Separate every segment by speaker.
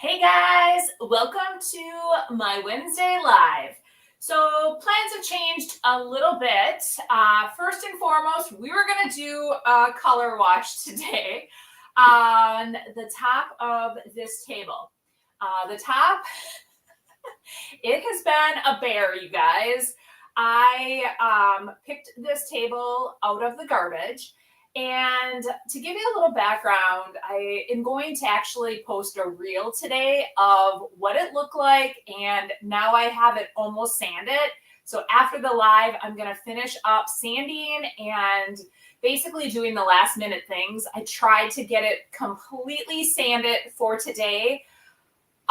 Speaker 1: Hey guys, welcome to my Wednesday Live. So plans have changed a little bit. First and foremost, we were going to do a color wash today on the top of this table. The top, it has been a bear, you guys. I picked this table out of the garbage. And to give you a little background, I am going to actually post a reel today of what it looked like, and now I have it almost sanded. So after the live, I'm going to finish up sanding and basically doing the last minute things. I tried to get it completely sanded for today.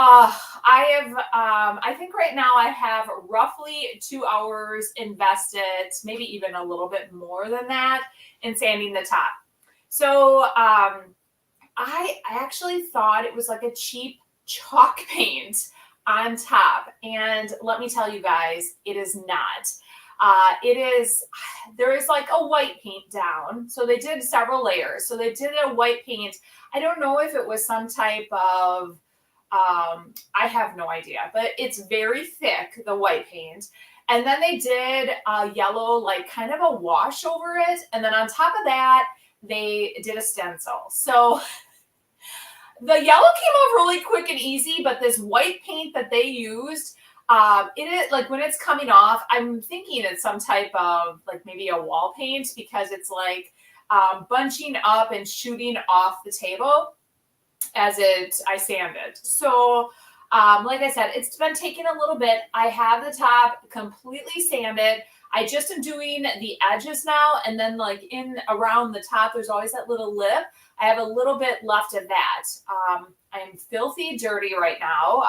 Speaker 1: I think right now I have roughly 2 hours invested, maybe even a little bit more than that, in sanding the top. So I actually thought it was like a cheap chalk paint on top. And let me tell you guys, it is not. There is like a white paint down. So they did several layers. So they did a white paint. I don't know if it was some type of I have no idea, but it's very thick, the white paint. And then they did a yellow, like kind of a wash over it. And then on top of that, they did a stencil. So the yellow came off really quick and easy, but this white paint that they used, it is like when it's coming off, I'm thinking it's some type of like maybe a wall paint because it's like bunching up and shooting off the table as I sanded. So like I said, it's been taking a little bit. I have the top completely sanded. I just am doing the edges now, and then like in around the top, there's always that little lip. I have a little bit left of that. I'm filthy dirty right now.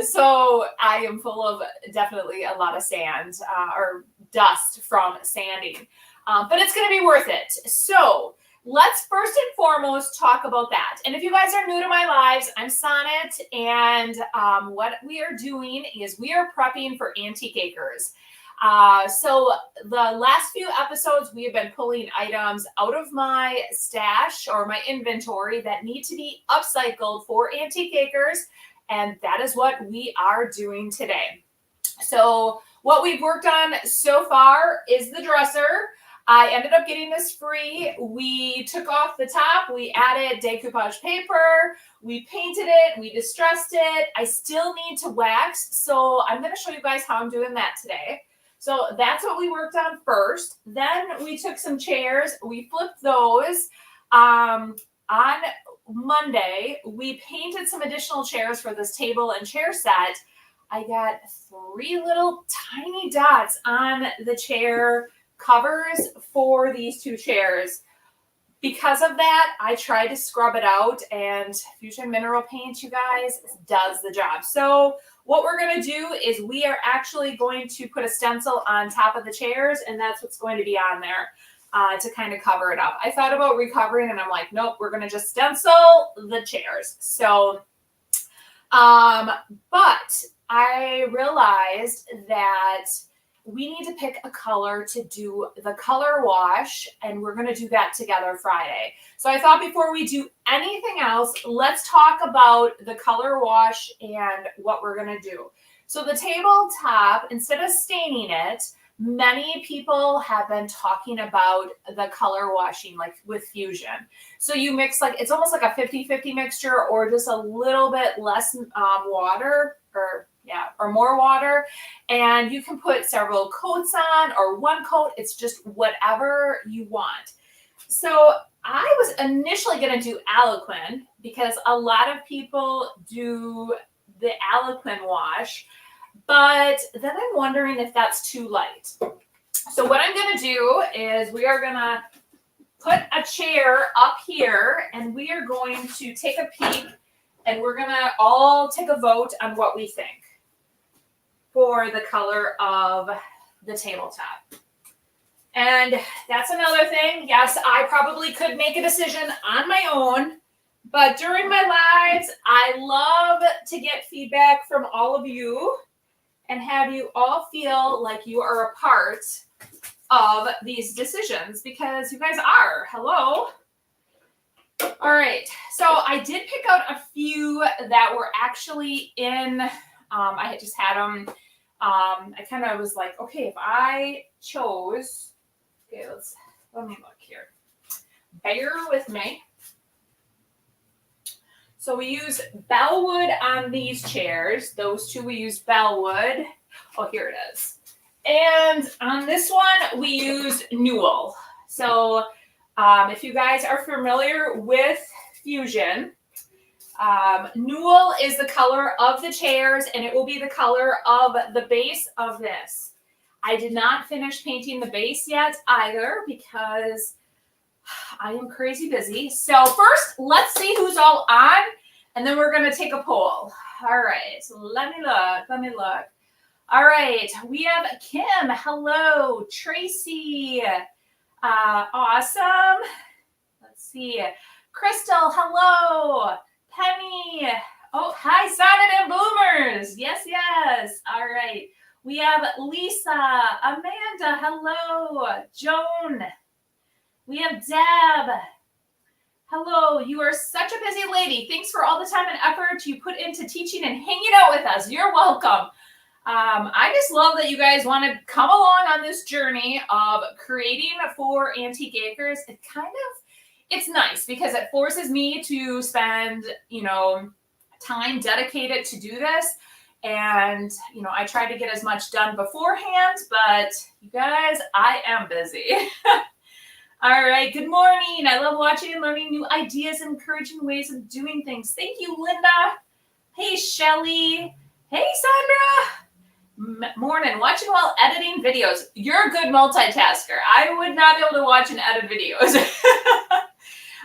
Speaker 1: So I am full of definitely a lot of sand or dust from sanding, but it's going to be worth it. So let's first and foremost talk about that. And if you guys are new to my lives, I'm Sonnet, and what we are doing is we are prepping for Antique Acres. So the last few episodes, we have been pulling items out of my stash or my inventory that need to be upcycled for Antique Acres, and that is what we are doing today. So what we've worked on so far is the dresser. I ended up getting this free. We took off the top, we added decoupage paper, we painted it, we distressed it. I still need to wax, so I'm going to show you guys how I'm doing that today. So that's what we worked on first. Then we took some chairs, we flipped those. On Monday, we painted some additional chairs for this table and chair set. I got 3 little tiny dots on the chair covers for these 2 chairs. Because of that, I tried to scrub it out, and Fusion Mineral Paint, you guys, does the job. So what we're going to do is we are actually going to put a stencil on top of the chairs, and that's what's going to be on there to kind of cover it up. I thought about recovering, and I'm like, nope, we're going to just stencil the chairs. So, but I realized that we need to pick a color to do the color wash, and we're going to do that together Friday. So I thought before we do anything else, let's talk about the color wash and what we're going to do. So the tabletop, instead of staining it, many people have been talking about the color washing, like with Fusion. So you mix like, it's almost like a 50-50 mixture, or just a little bit less water, or more water, and you can put several coats on or one coat. It's just whatever you want. So I was initially going to do Aliquin because a lot of people do the Aliquin wash, but then I'm wondering if that's too light. So what I'm going to do is we are going to put a chair up here, and we are going to take a peek, and we're going to all take a vote on what we think for the color of the tabletop. And that's another thing. Yes, I probably could make a decision on my own, but during my lives, I love to get feedback from all of you and have you all feel like you are a part of these decisions, because you guys are. Hello. All right, so I did pick out a few that were actually in, I had just had them, I kind of was like, okay, if I chose, okay, let me look here. Bear with me. So we use Bellwood on these chairs. Those two we use Bellwood. Oh, here it is. And on this one, we use Newell. So if you guys are familiar with Fusion, Newell is the color of the chairs, and it will be the color of the base of this. I did not finish painting the base yet either because I am crazy busy. So first, let's see who's all on, and then we're going to take a poll. All right, so let me look. All right, we have Kim. Hello. Tracy. Awesome. Let's see. Crystal. Hello. Penny. Oh, hi, Sonnet and Boomers. Yes. All right. We have Lisa. Amanda. Hello. Joan. We have Deb. Hello. You are such a busy lady. Thanks for all the time and effort you put into teaching and hanging out with us. You're welcome. I just love that you guys want to come along on this journey of creating for antique acres. It's nice because it forces me to spend, time dedicated to do this. And, I try to get as much done beforehand, but you guys, I am busy. All right. Good morning. I love watching and learning new ideas and encouraging ways of doing things. Thank you, Linda. Hey, Shelly. Hey, Sandra. Morning, watching while editing videos. You're a good multitasker. I would not be able to watch and edit videos.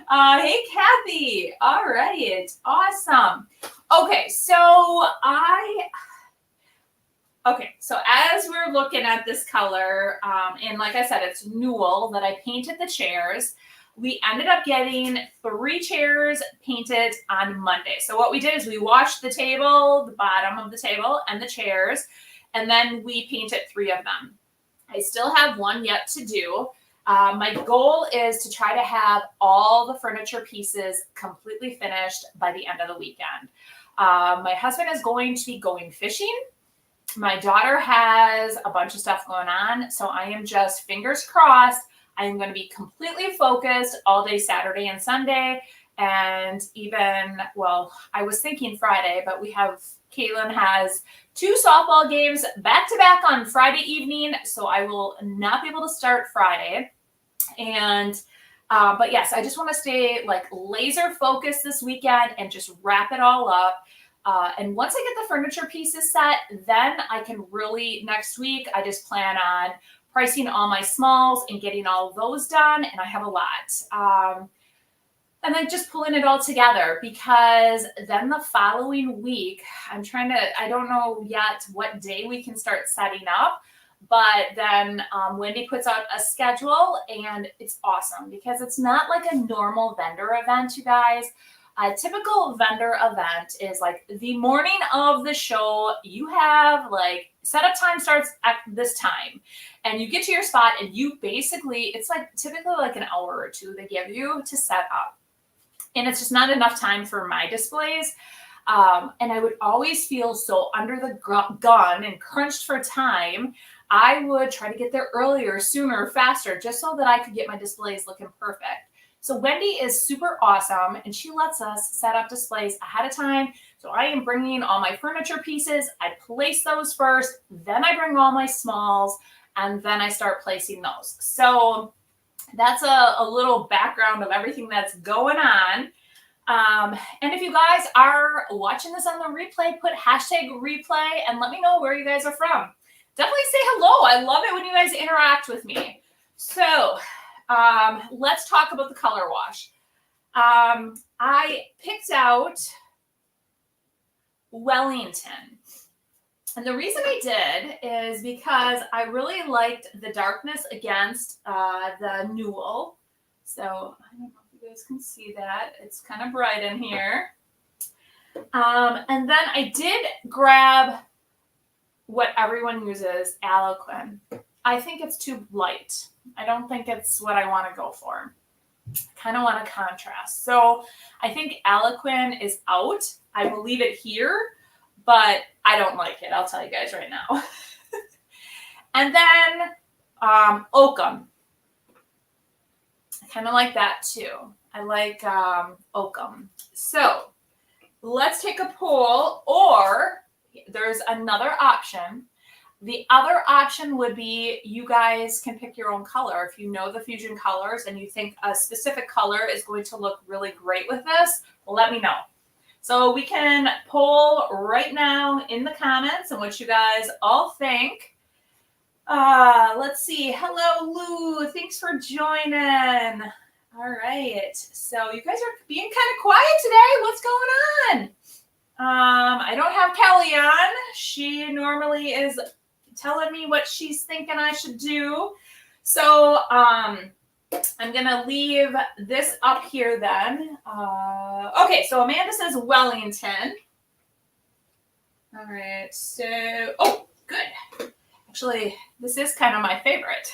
Speaker 1: Hey, Kathy. All right. Awesome. Okay, so as we're looking at this color, and like I said, it's Newell that I painted the chairs. We ended up getting 3 chairs painted on Monday. So what we did is we washed the table, the bottom of the table, and the chairs, and then we painted 3 of them. I still have 1 yet to do. My goal is to try to have all the furniture pieces completely finished by the end of the weekend. My husband is going to be going fishing. My daughter has a bunch of stuff going on, so I am just fingers crossed. I am going to be completely focused all day Saturday and Sunday, and even, I was thinking Friday, but Caitlin has 2 softball games back-to-back on Friday evening, so I will not be able to start Friday. And, but yes, I just want to stay laser focused this weekend and just wrap it all up. And once I get the furniture pieces set, then I can really, next week, I just plan on pricing all my smalls and getting all of those done. And I have a lot. And then just pulling it all together, because then the following week, I don't know yet what day we can start setting up, but then Wendy puts out a schedule, and it's awesome because it's not like a normal vendor event, you guys. A typical vendor event is the morning of the show. You have setup time starts at this time, and you get to your spot, and you basically, it's typically an hour or 2 they give you to set up. And it's just not enough time for my displays. And I would always feel so under the gun and crunched for time. I would try to get there earlier, sooner, faster, just so that I could get my displays looking perfect. So Wendy is super awesome, and she lets us set up displays ahead of time. So I am bringing all my furniture pieces. I place those first, then I bring all my smalls, and then I start placing those. So that's a little background of everything that's going on. And if you guys are watching this on the replay, put #replay and let me know where you guys are from. Definitely say hello. I love it when you guys interact with me. So let's talk about the color wash. I picked out Wellington. And the reason I did is because I really liked the darkness against the Newell. So I don't know if you guys can see that. It's kind of bright in here. And then I did grab what everyone uses, Aliquin. I think it's too light. I don't think it's what I want to go for. kind of want a contrast. So I think Aliquin is out. I will leave it here, but I don't like it. I'll tell you guys right now. And then Oakum. I kind of like that too. I like Oakum. So let's take a poll, or there's another option. The other option would be you guys can pick your own color. If you know the Fusion colors and you think a specific color is going to look really great with this, well, let me know. So we can poll right now in the comments and what you guys all think. Let's see. Hello, Lou. Thanks for joining. All right. So you guys are being kind of quiet today. What's going on? I don't have Kelly on. She normally is telling me what she's thinking I should do. So I'm going to leave this up here then. Okay, so Amanda says Wellington. All right. So, oh, good. Actually, this is kind of my favorite.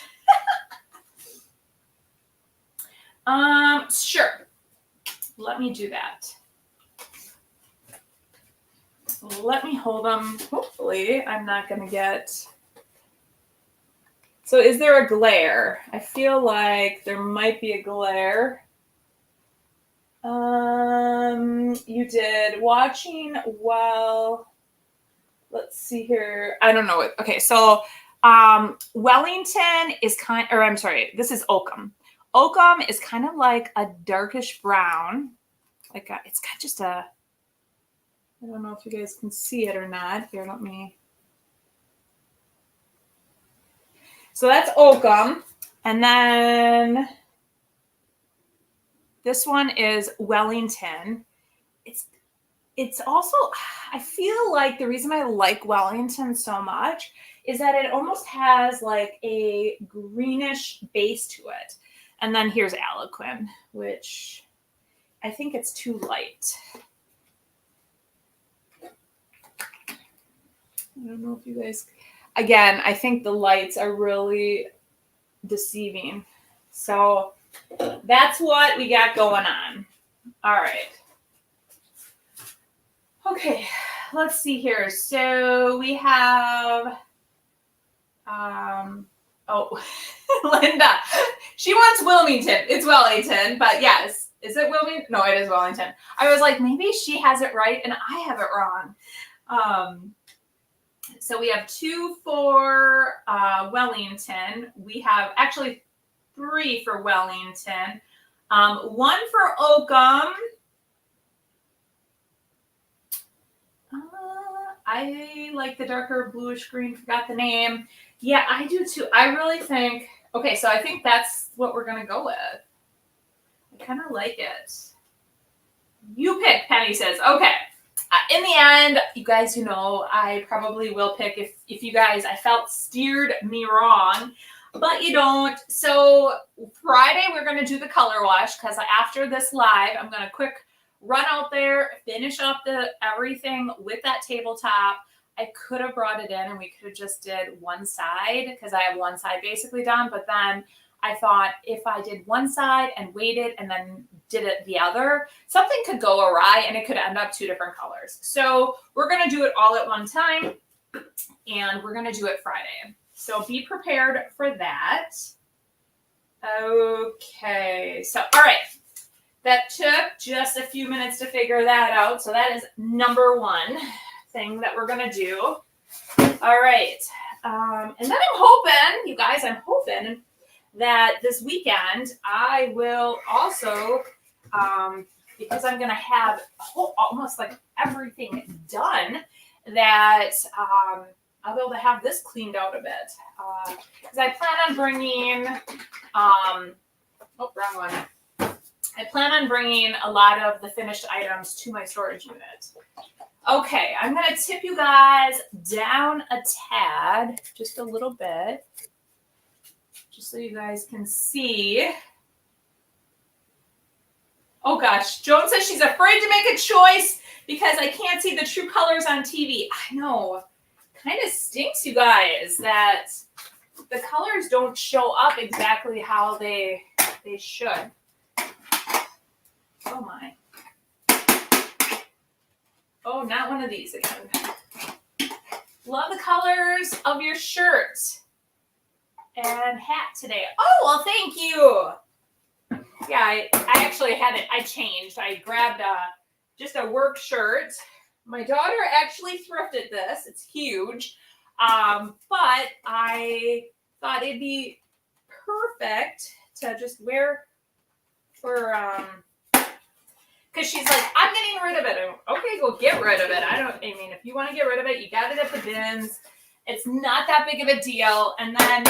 Speaker 1: Sure. Let me do that. Let me hold them. Hopefully, I'm not going to get... So is there a glare? I feel like there might be a glare. You did watching while... Let's see here. I don't know what. Okay, so Wellington is this is Oakum. Oakum is kind of like a darkish brown. It's got just a, I don't know if you guys can see it or not. Here, let me. So that's Oakum. And then this one is Wellington. It's also, I feel like the reason I like Wellington so much is that it almost has like a greenish base to it. And then here's Aliquin, which I think it's too light. I don't know if you guys, again, I think the lights are really deceiving. So that's what we got going on. All right. Okay, let's see here. So we have, Linda. She wants Wilmington. It's Wellington, but yes. Is it Wilmington? No, it is Wellington. I was like, maybe she has it right and I have it wrong. So we have 2 for Wellington. We have actually 3 for Wellington. 1 for Oakum. I like the darker bluish green, forgot the name. Yeah, I do too. I really think, okay, so I think that's what we're going to go with. I kind of like it. You pick, Penny says. Okay. In the end, you guys, I probably will pick if you guys, I felt steered me wrong, but you don't. So Friday, we're going to do the color wash because after this live, I'm going to quick run out there, finish up everything with that tabletop. I could have brought it in and we could have just did one side because I have one side basically done. But then I thought if I did one side and waited and then did it the other, something could go awry and it could end up 2 different colors. So we're going to do it all at one time and we're going to do it Friday. So be prepared for that. Okay. So, all right. That took just a few minutes to figure that out. So that is number 1 thing that we're going to do. All right. And then I'm hoping, you guys, that this weekend I will also, because I'm going to have almost like everything done, that I'll be able to have this cleaned out a bit. Because I plan on bringing, wrong one. I plan on bringing a lot of the finished items to my storage unit. Okay, I'm going to tip you guys down a tad, just a little bit, just so you guys can see. Oh gosh, Joan says she's afraid to make a choice because I can't see the true colors on TV. I know, kind of stinks, you guys, that the colors don't show up exactly how they should. Oh my. Oh, not one of these again. Love the colors of your shirt and hat today. Oh, well, thank you. Yeah, I actually had it. I changed. I grabbed just a work shirt. My daughter actually thrifted this. It's huge. But I thought it'd be perfect to just wear for, because she's like, I'm getting rid of it. Okay, go get rid of it. I mean, if you want to get rid of it, you got it at the bins. It's not that big of a deal. And then,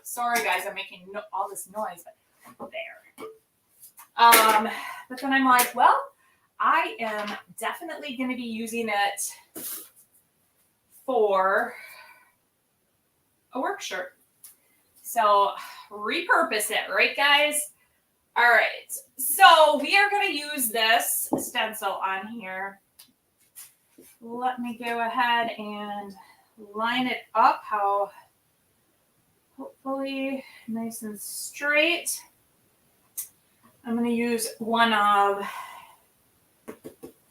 Speaker 1: sorry guys, I'm making all this noise, but there. But then I'm like, well, I am definitely going to be using it for a work shirt. So repurpose it, right guys? All right, so we are going to use this stencil on here. Let me go ahead and line it up how hopefully nice and straight. I'm going to use one of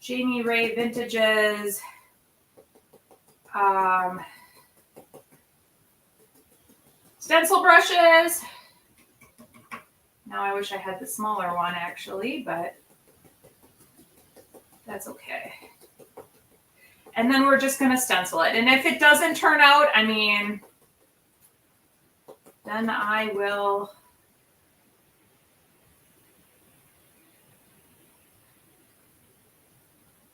Speaker 1: Jamie Ray Vintage's stencil brushes. Now I wish I had the smaller one actually, but that's okay. And then we're just going to stencil it. And if it doesn't turn out, I mean, then I will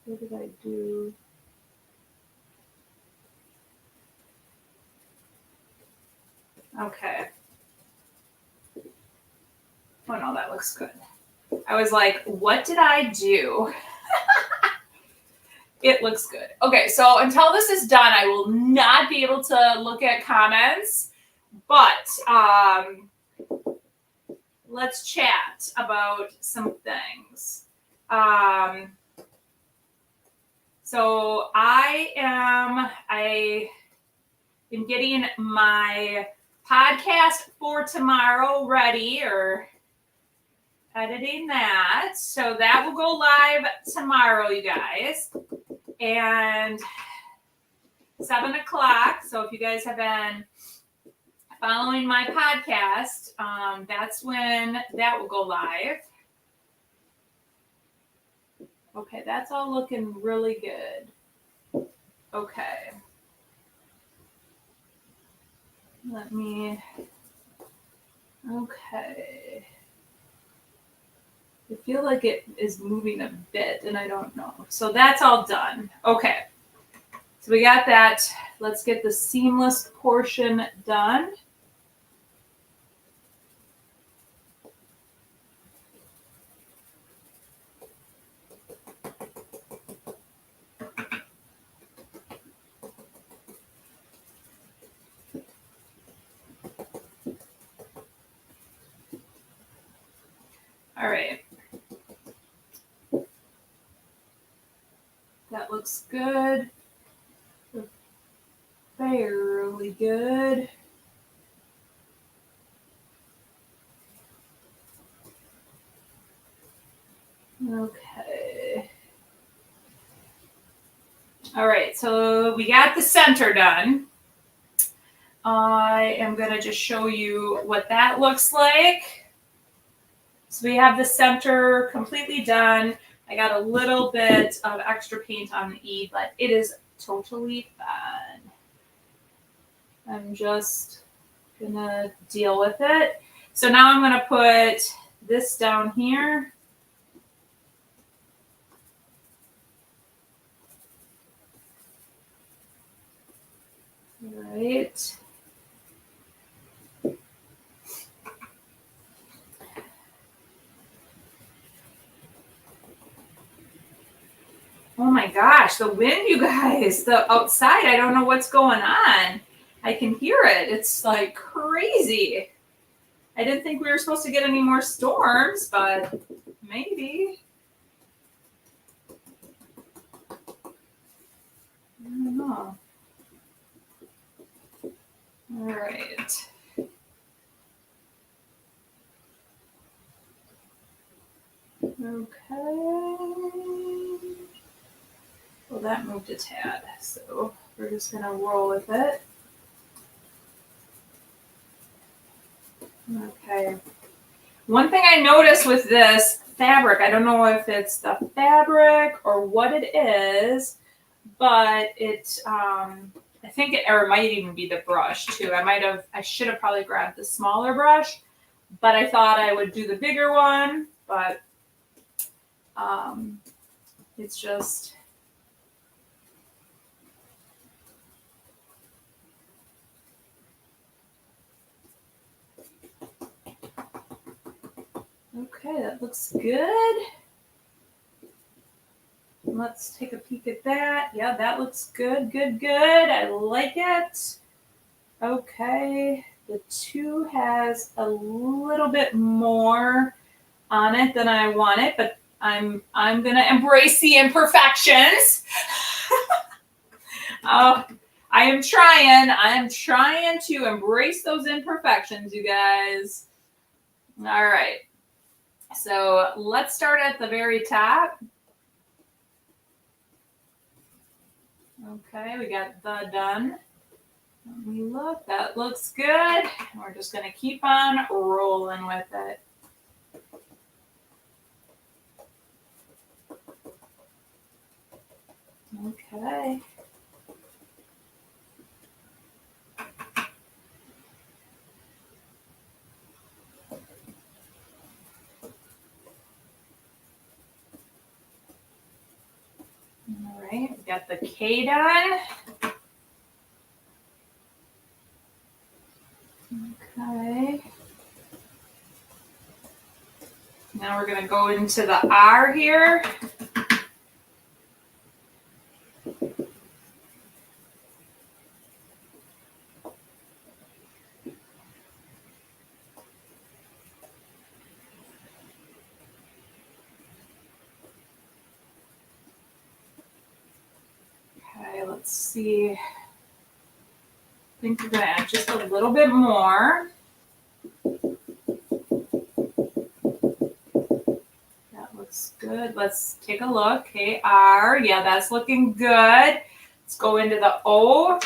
Speaker 1: what did I do? Okay. Oh no, that looks good. I was like, what did I do? It looks good. Okay, so until this is done, I will not be able to look at comments, but let's chat about some things. So I am getting my podcast for tomorrow ready, or editing that. So that will go live tomorrow, you guys. And 7 o'clock. So if you guys have been following my podcast, that's when that will go live. Okay, that's all looking really good. Okay. Okay. I feel like it is moving a bit and I don't know. So that's all done. Okay. So we got that. Let's get the seamless portion done. All right. That looks good. Fairly good. Okay. All right, so we got the center done. I am going to just show you what that looks like. So we have the center completely done. I got a little bit of extra paint on the E, but it is totally fine. I'm just going to deal with it. So now I'm going to put this down here. All right. Oh my gosh, the wind, you guys, the outside, I don't know what's going on. I can hear it. It's like crazy. I didn't think we were supposed to get any more storms, but maybe. I don't know. All right. Okay. Well, that moved a tad, so we're just gonna roll with it. Okay. One thing I noticed with this fabric, I don't know if it's the fabric or what it is, but it, I think it, or it might even be the brush too. I should have probably grabbed the smaller brush, but I thought I would do the bigger one, but it's just, okay, that looks good. Let's take a peek at that. Yeah, that looks good, good, good. I like it. Okay, the 2 has a little bit more on it than I wanted, but I'm gonna embrace the imperfections. Oh, I am trying to embrace those imperfections, you guys. All right. So let's start at the very top. Okay, we got the done. Let me look, that looks good. We're just gonna keep on rolling with it. Okay. All right, we got the K done. Okay. Now we're going to go into the R here. Okay, let's see. I think we're going to add just a little bit more. That looks good. Let's take a look. KR. Yeah, that's looking good. Let's go into the O.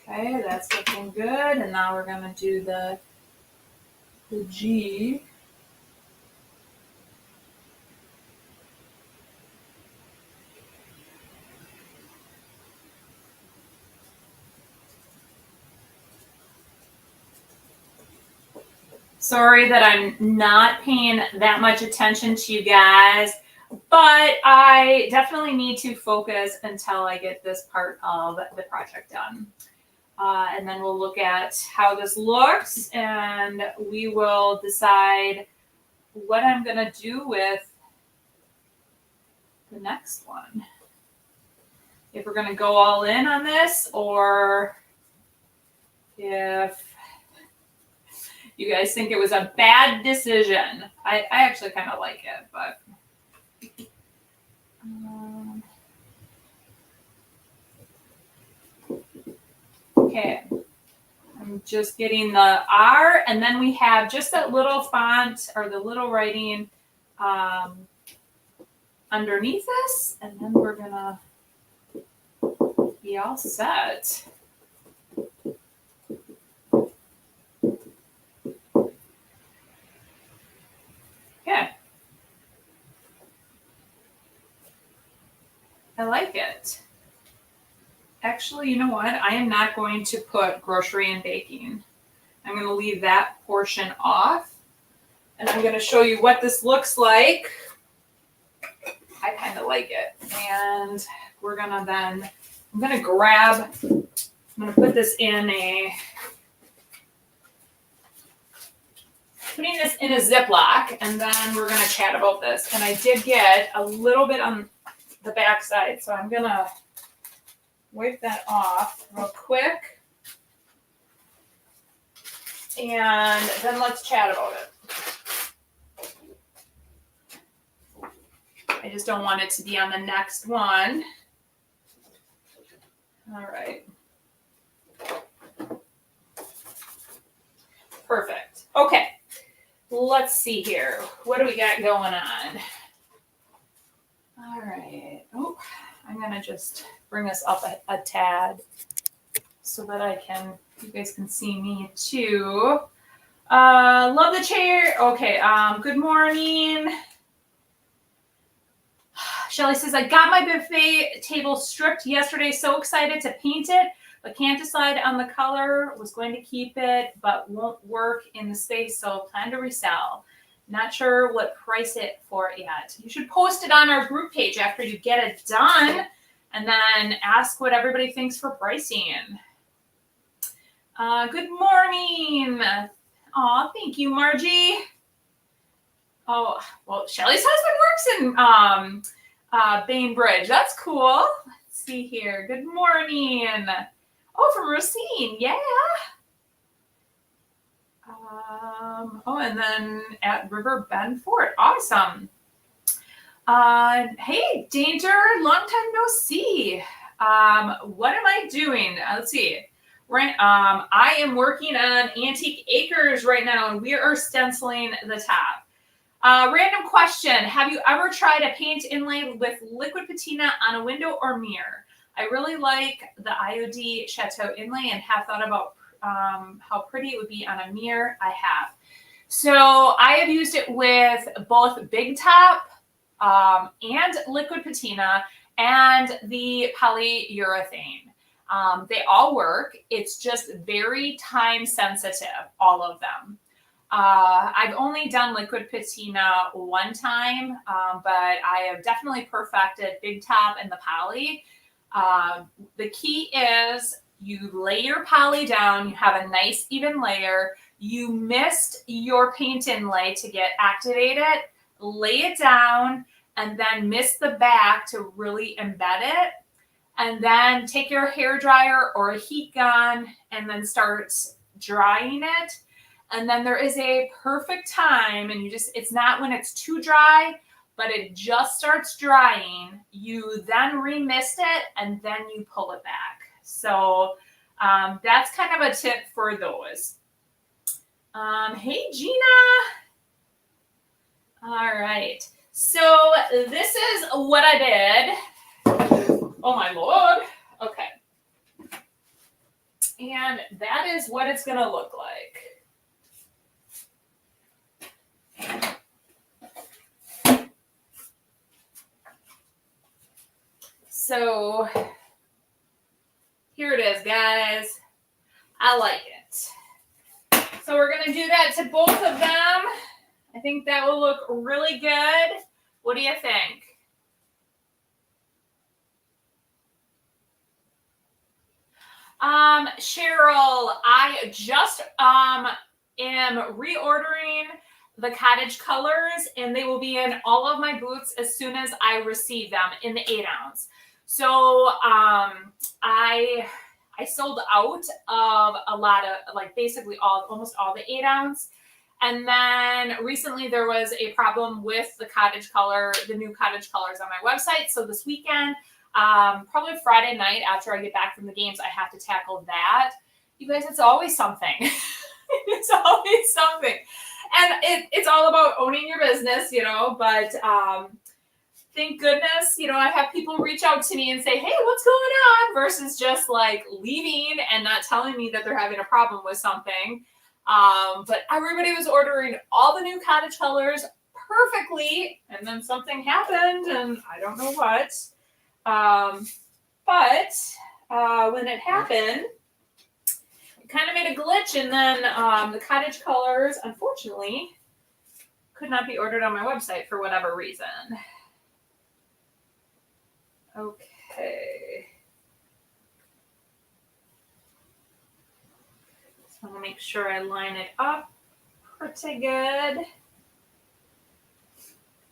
Speaker 1: Okay, that's looking good. And now we're going to do the G. Sorry that I'm not paying that much attention to you guys, but I definitely need to focus until I get this part of the project done. And then we'll look at how this looks, and we will decide what I'm going to do with the next one. If we're going to go all in on this, or if you guys think it was a bad decision. I actually kind of like it, but okay. I'm just getting the R, and then we have just that little font or the little writing underneath this, and then we're gonna be all set. Okay. I like it. Actually, you know what? I am not going to put grocery and baking. I'm going to leave that portion off. And I'm going to show you what this looks like. I kind of like it. And we're going to then, I'm going to put this in putting this in a Ziploc, and then we're going to chat about this. And I did get a little bit on the back side, so I'm going to wipe that off real quick. And then let's chat about it. I just don't want it to be on the next one. All right. Perfect. Okay. Let's see here. What do we got going on? All right. Oh, I'm going to just bring this up a tad so that you guys can see me too. Love the chair. Okay. Good morning. Shelly says, I got my buffet table stripped yesterday. So excited to paint it, but can't decide on the color. Was going to keep it, but won't work in the space. So plan to resell. Not sure what price it for yet. You should post it on our group page after you get it done and then ask what everybody thinks for pricing. Good morning. Aw, thank you, Margie. Oh, well, Shelly's husband works in Bainbridge. That's cool. Let's see here. Good morning. Oh, from Racine. Yeah. Oh, and then at River Bend Fort. Awesome. Hey, Danger. Long time no see. What am I doing? Let's see. Right. I am working on Antique Acres right now, and we are stenciling the top. Random question. Have you ever tried a paint inlay with liquid patina on a window or mirror? I really like the IOD Chateau inlay and have thought about how pretty it would be on a mirror. I have. So I have used it with both Big Top and liquid patina and the polyurethane. They all work. It's just very time sensitive, all of them. I've only done liquid patina one time, but I have definitely perfected Big Top and the poly. The key is you lay your poly down, you have a nice even layer, you mist your paint inlay to get activated, lay it down, and then mist the back to really embed it. And then take your hair dryer or a heat gun and then start drying it. And then there is a perfect time, and it's not when it's too dry, but it just starts drying. You then remist it, and then you pull it back. So that's kind of a tip for those. Hey, Gina. All right. So this is what I did. Oh, my Lord. Okay. And that is what it's going to look like. So here it is, guys. I like it. So we're going to do that to both of them. I think that will look really good. What do you think? Cheryl, I just am reordering the cottage colors, and they will be in all of my boots as soon as I receive them in the 8-ounce. So I sold out of a lot of, like, basically almost all the 8-ounce. And then recently there was a problem with the cottage color, the new cottage colors on my website. So this weekend, probably Friday night after I get back from the games, I have to tackle that. You guys, it's always something. It's always something. And it's all about owning your business, but thank goodness, I have people reach out to me and say, hey, what's going on? Versus just like leaving and not telling me that they're having a problem with something. But everybody was ordering all the new cottage colors perfectly. And then something happened and I don't know what. But when it happened, it kind of made a glitch, and then the cottage colors, unfortunately, could not be ordered on my website for whatever reason. Okay. Just want to make sure I line it up pretty good.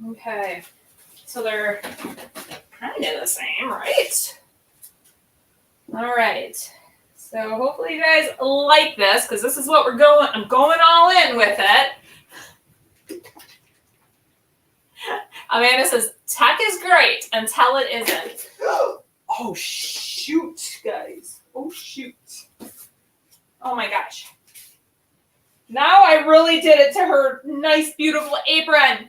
Speaker 1: Okay. So they're kind of the same, right? All right. So hopefully you guys like this, because this is what I'm going all in with it. Amanda says, tech is great until it isn't. Oh, shoot, guys. Oh my gosh. Now I really did it to her nice, beautiful apron.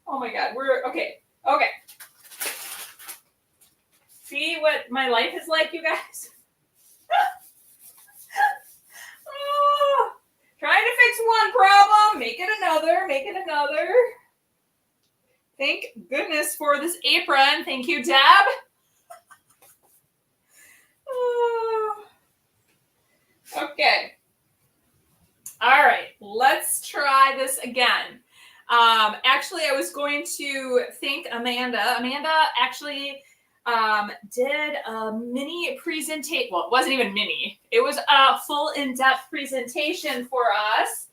Speaker 1: Oh my God, we're, okay. See what my life is like, you guys? Oh, trying to fix one problem, make it another. Thank goodness for this apron. Thank you, Deb. Oh. Okay. All right, let's try this again. Actually, I was going to thank Amanda. Amanda actually did a mini presentation. Well, it wasn't even mini. It was a full in-depth presentation for us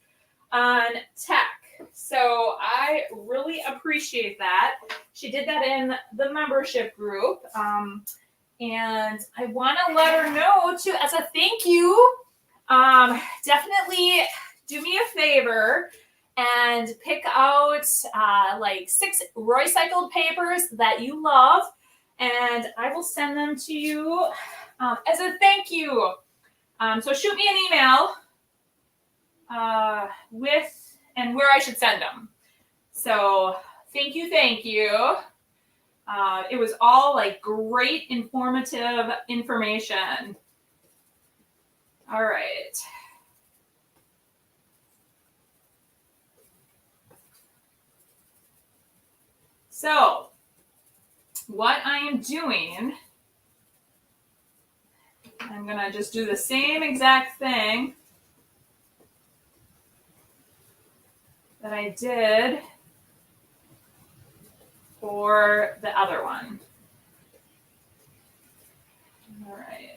Speaker 1: on tech. So I really appreciate that. She did that in the membership group. And I want to let her know too, as a thank you, definitely do me a favor and pick out like 6 recycled papers that you love, and I will send them to you as a thank you. So shoot me an email with and where I should send them. So thank you. It was all like great informative information. All right. So what I am doing, I'm going to just do the same exact thing that I did for the other one. All right.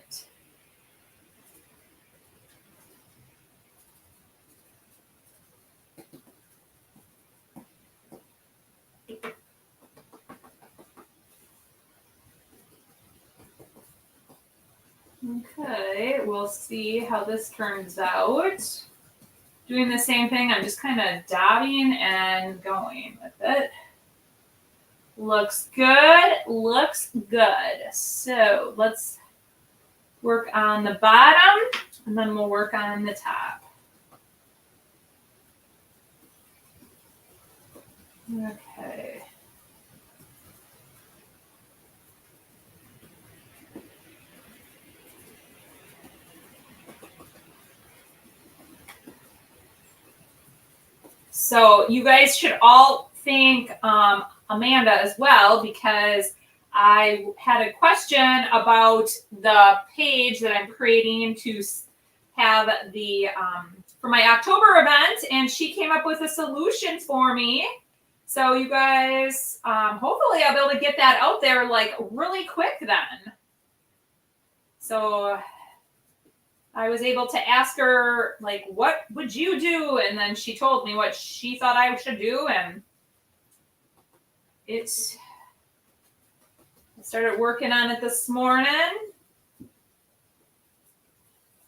Speaker 1: Okay, we'll see how this turns out. Doing the same thing, I'm just kind of dabbing and going with it. Looks good. So let's work on the bottom and then we'll work on the top. Okay. So you guys should all thank Amanda as well, because I had a question about the page that I'm creating to have the for my October event, and she came up with a solution for me. So you guys, hopefully I'll be able to get that out there like really quick then. So I was able to ask her, like, what would you do? And then she told me what she thought I should do. And I started working on it this morning.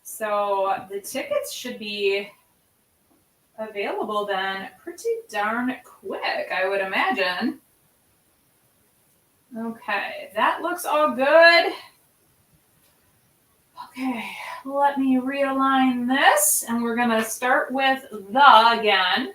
Speaker 1: So the tickets should be available then pretty darn quick, I would imagine. Okay, that looks all good. Okay, let me realign this, and we're going to start with the again.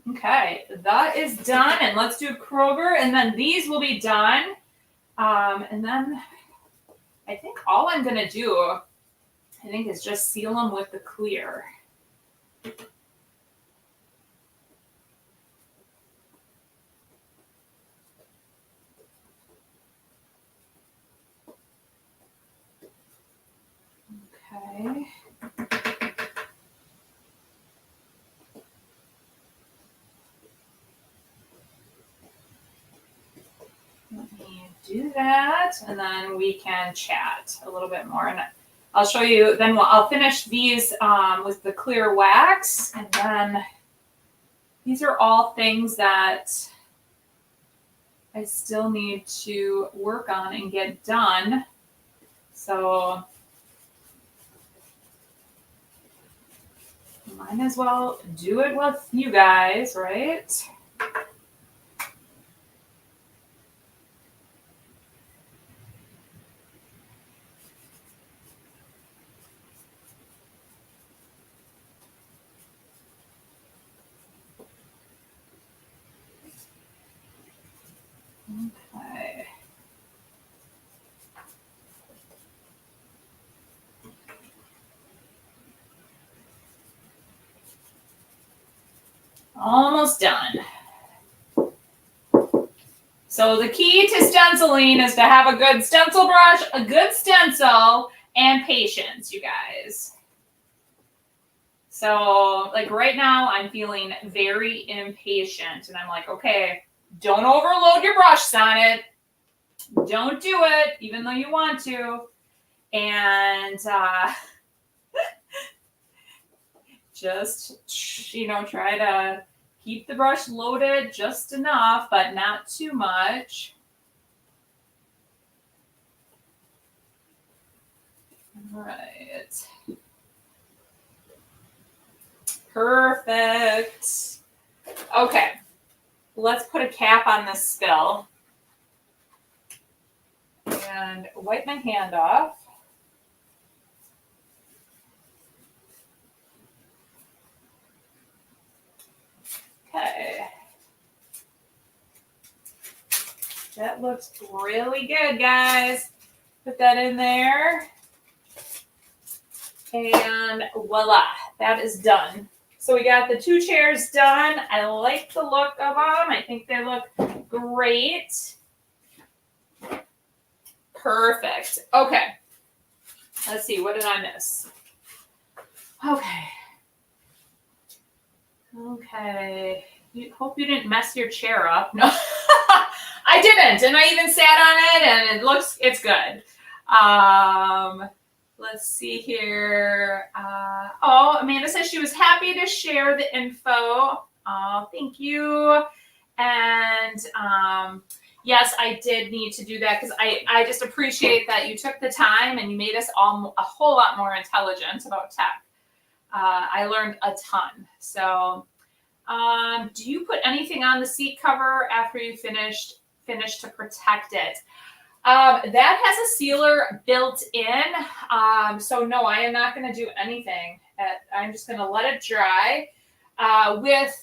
Speaker 1: Okay, that is done, and let's do Kroger, and then these will be done. And then I think all I'm going to do, I think, is just seal them with the clear. Okay. Let me do that, and then we can chat a little bit more. And I'll show you, then I'll finish these with the clear wax, and then these are all things that I still need to work on and get done. So might as well do it with you guys, right? Almost done. So the key to stenciling is to have a good stencil brush, a good stencil, and patience, you guys. So like right now I'm feeling very impatient and I'm like, okay, don't overload your brush, Sonnet. Don't do it, even though you want to. And just, you know, try to keep the brush loaded just enough, but not too much. All right. Perfect. Okay. Let's put a cap on this spill. And wipe my hand off. Okay. That looks really good, guys. Put that in there. And voila, that is done. So we got the 2 chairs done. I like the look of them. I think they look great. Perfect. Okay. Let's see. What did I miss? Okay. Okay. Hope you didn't mess your chair up. No, I didn't. And I even sat on it and it's good. Let's see here. Oh, Amanda says she was happy to share the info. Oh, thank you. And yes, I did need to do that because I just appreciate that you took the time and you made us all a whole lot more intelligent about tech. I learned a ton. So do you put anything on the seat cover after you finish to protect it? That has a sealer built in. So no, I am not going to do anything. I'm just going to let it dry.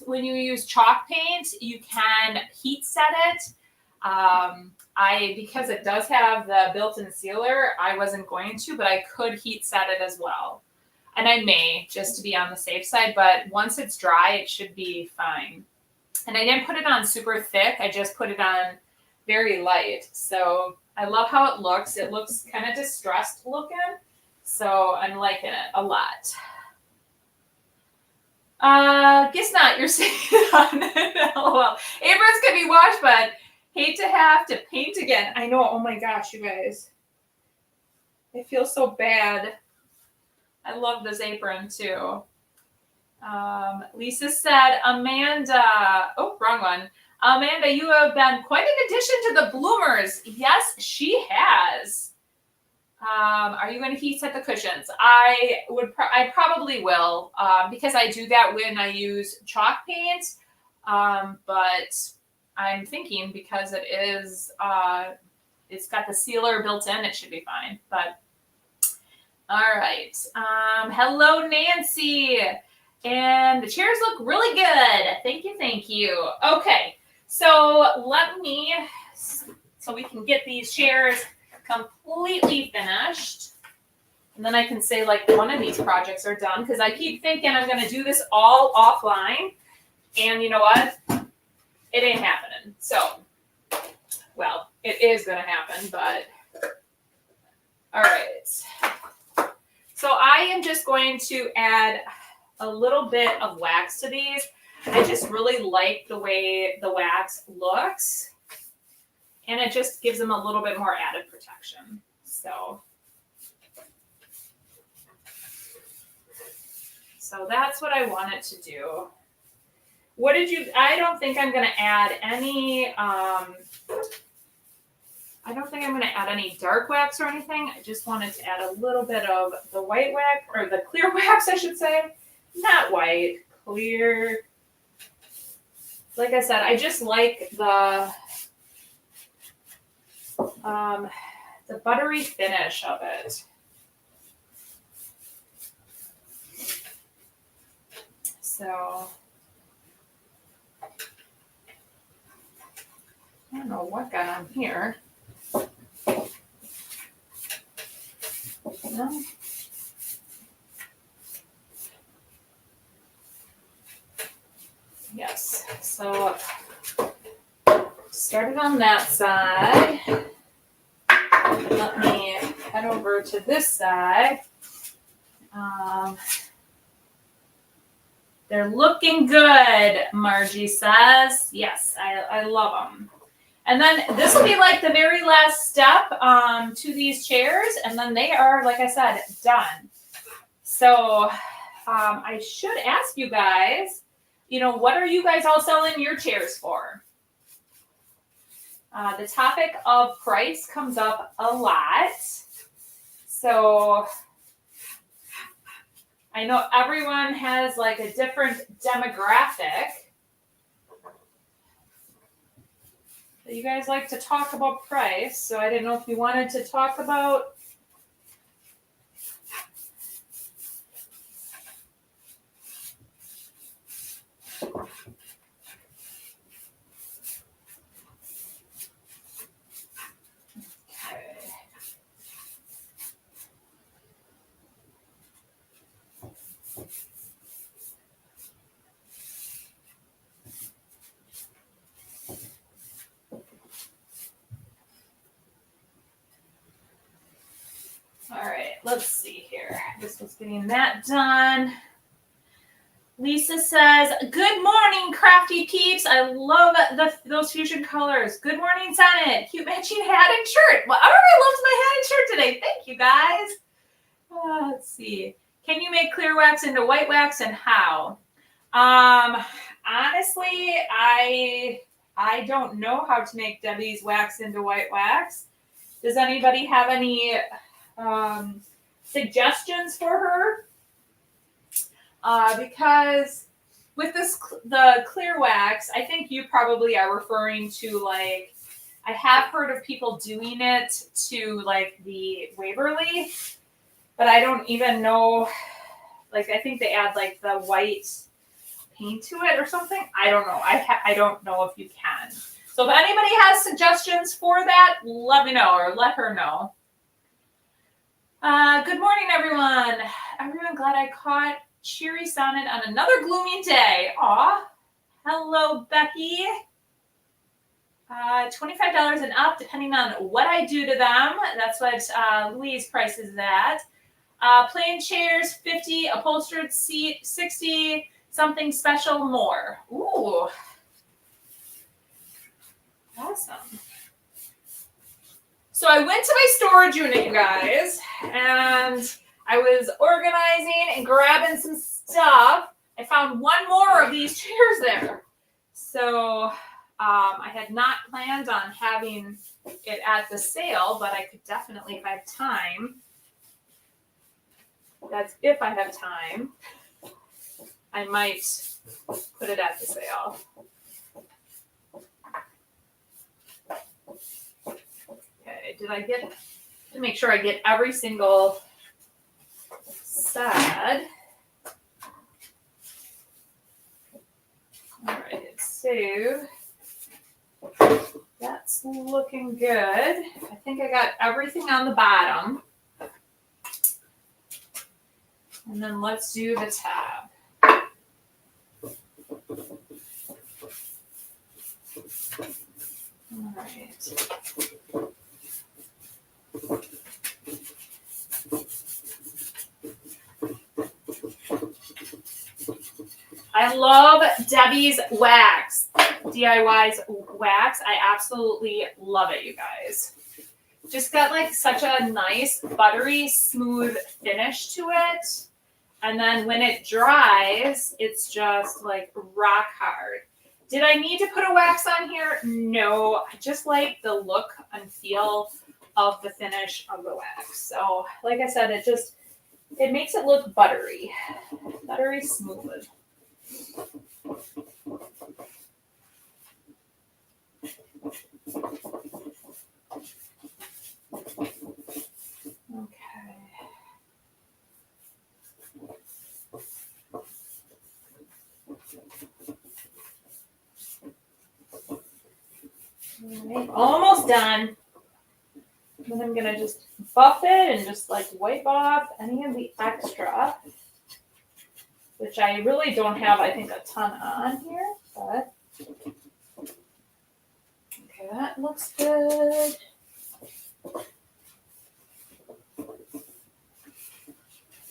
Speaker 1: When you use chalk paint, you can heat set it. Because it does have the built-in sealer, I wasn't going to, but I could heat set it as well. And I may, just to be on the safe side, but once it's dry, it should be fine. And I didn't put it on super thick. I just put it on very light. So I love how it looks. It looks kind of distressed looking. So I'm liking it a lot. Guess not. You're saying it on it. LOL. Aprons can be washed, but hate to have to paint again. I know. Oh my gosh, you guys. I feel so bad. I love this apron too. Lisa said, Amanda. Oh, wrong one. Amanda, you have been quite an addition to the bloomers. Yes, she has. Are you going to heat set the cushions? I probably will, because I do that when I use chalk paint. But I'm thinking because it is, it's got the sealer built in, it should be fine. But all right. Hello, Nancy. And the chairs look really good. Thank you. Thank you. Okay. So so we can get these chairs completely finished. And then I can say like one of these projects are done because I keep thinking I'm going to do this all offline. And you know what? It ain't happening. So, well, it is going to happen, but all right. So I am just going to add a little bit of wax to these. I just really like the way the wax looks. And it just gives them a little bit more added protection. So that's what I wanted to do. I don't think I'm going to add any, I don't think I'm going to add any dark wax or anything. I just wanted to add a little bit of the white wax, or the clear wax, I should say. Not white, clear. Like I said, I just like the buttery finish of it. So I don't know what got on here. No. Yeah, wax. So started on that side. Let me head over to this side. They're looking good, Margie says. Yes, I love them. And then this will be like the very last step to these chairs. And then they are, like I said, done. So I should ask you guys, what are you guys all selling your chairs for? The topic of price comes up a lot. So I know everyone has like a different demographic. You guys like to talk about price, so I didn't know if you wanted to talk about All right, let's see here. This was getting that done. Lisa says, good morning, crafty peeps. I love those fusion colors. Good morning, Senate. Cute matching hat and shirt. Well, everybody loves my hat and shirt today. Thank you, guys. Let's see. Can you make clear wax into white wax and how? Honestly, I don't know how to make Debbie's wax into white wax. Does anybody have any suggestions for her? Because with the clear wax, I think you probably are referring to like, I have heard of people doing it to like the Waverly, but I don't even know, like I think they add like the white paint to it or something. I don't know. I don't know if you can. So if anybody has suggestions for that, let me know or let her know. Good morning, everyone. Everyone, glad I caught cheery sonnet on another gloomy day. Aw. Hello, Becky. $25 and up, depending on what I do to them. That's what Louise prices that. Plain chairs, 50. Upholstered seat, 60. Something special, more. Ooh. Awesome. So I went to my storage unit, you guys, and I was organizing and grabbing some stuff. I found one more of these chairs there. So I had not planned on having it at the sale, but I could definitely, if I have time, that's if I have time, I might put it at the sale. Okay, did I get, to make sure I get every single side. All right, so that's looking good. I think I got everything on the bottom. And then let's do the tab. All right. I love Debbie's wax, DIY's wax. I absolutely love it, you guys. Just got like such a nice, buttery, smooth finish to it. And then when it dries, it's just like rock hard. Did I need to put a wax on here? No, I just like the look and feel of the finish of the wax. So like I said, it makes it look buttery smooth. Okay. All right, almost done. Then I'm gonna just buff it and just like wipe off any of the extra, which I really don't have, I think, a ton on here, But okay, that looks good.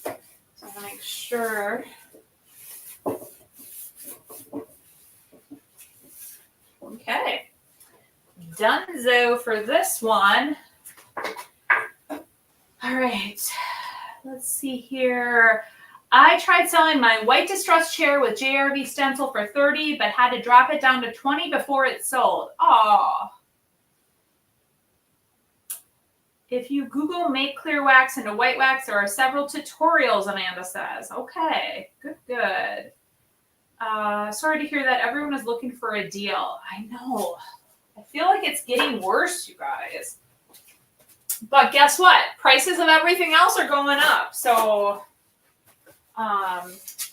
Speaker 1: So I'm gonna make sure. Okay, donezo for this one. All right, let's see here. I tried selling my white distressed chair with JRV stencil for $30, but had to drop it down to $20 before it sold. Oh. If you Google make clear wax into white wax, there are several tutorials, Amanda says. Okay, good. Sorry to hear that everyone is looking for a deal. I know. I feel like it's getting worse, you guys. But guess what? Prices of everything else are going up. So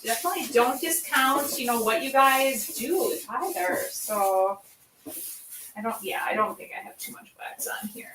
Speaker 1: definitely don't discount, what you guys do either. So I don't think I have too much wax on here.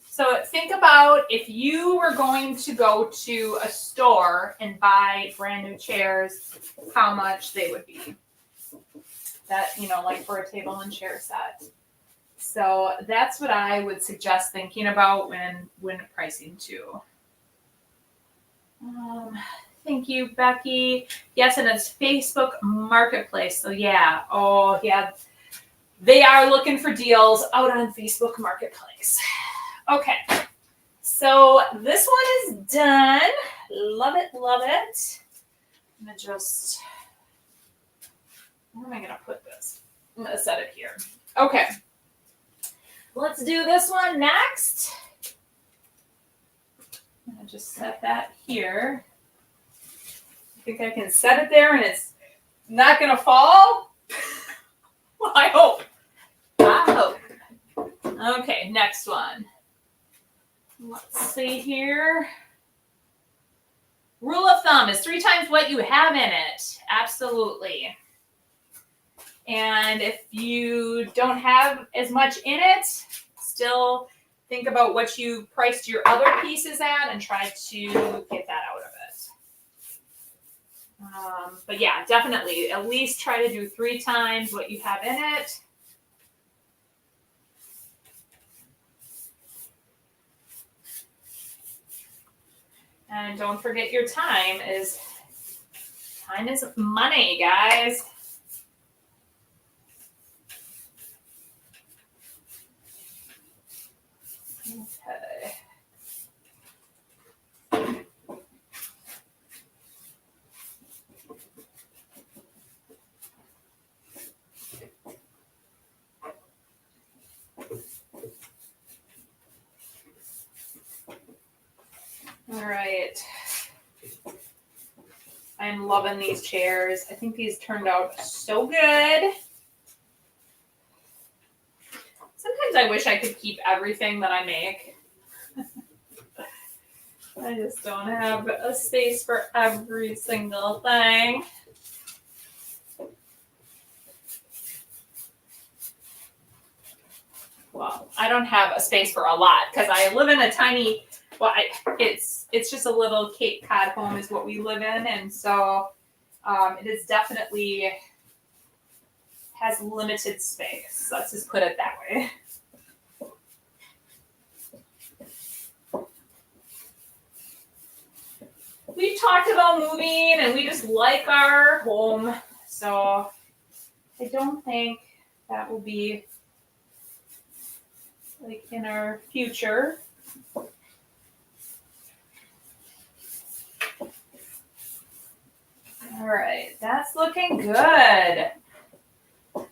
Speaker 1: So think about if you were going to go to a store and buy brand new chairs, how much they would be. That, like for a table and chair set. So that's what I would suggest thinking about when pricing too. Thank you, Becky. Yes, and it's Facebook Marketplace. So yeah. Oh, yeah. They are looking for deals out on Facebook Marketplace. Okay. So this one is done. Love it. I'm going to just... Where am I going to put this? I'm going to set it here. Okay. Let's do this one next. I'm going to just set that here. I think I can set it there and it's not going to fall. Well, I hope. Okay, next one. Let's see here. Rule of thumb is 3 times what you have in it. Absolutely. And if you don't have as much in it, still think about what you priced your other pieces at and try to get that out of it. But yeah, definitely at least try to do 3 times what you have in it. And don't forget your time is money, guys. Okay. All right. I'm loving these chairs. I think these turned out so good. Sometimes I wish I could keep everything that I make. I just don't have a space for every single thing. Well, I don't have a space for a lot because I live in a tiny, it's just a little Cape Cod home is what we live in. And so it is definitely has limited space. Let's just put it that way. We've talked about moving and we just like our home. So I don't think that will be like in our future. All right, that's looking good. All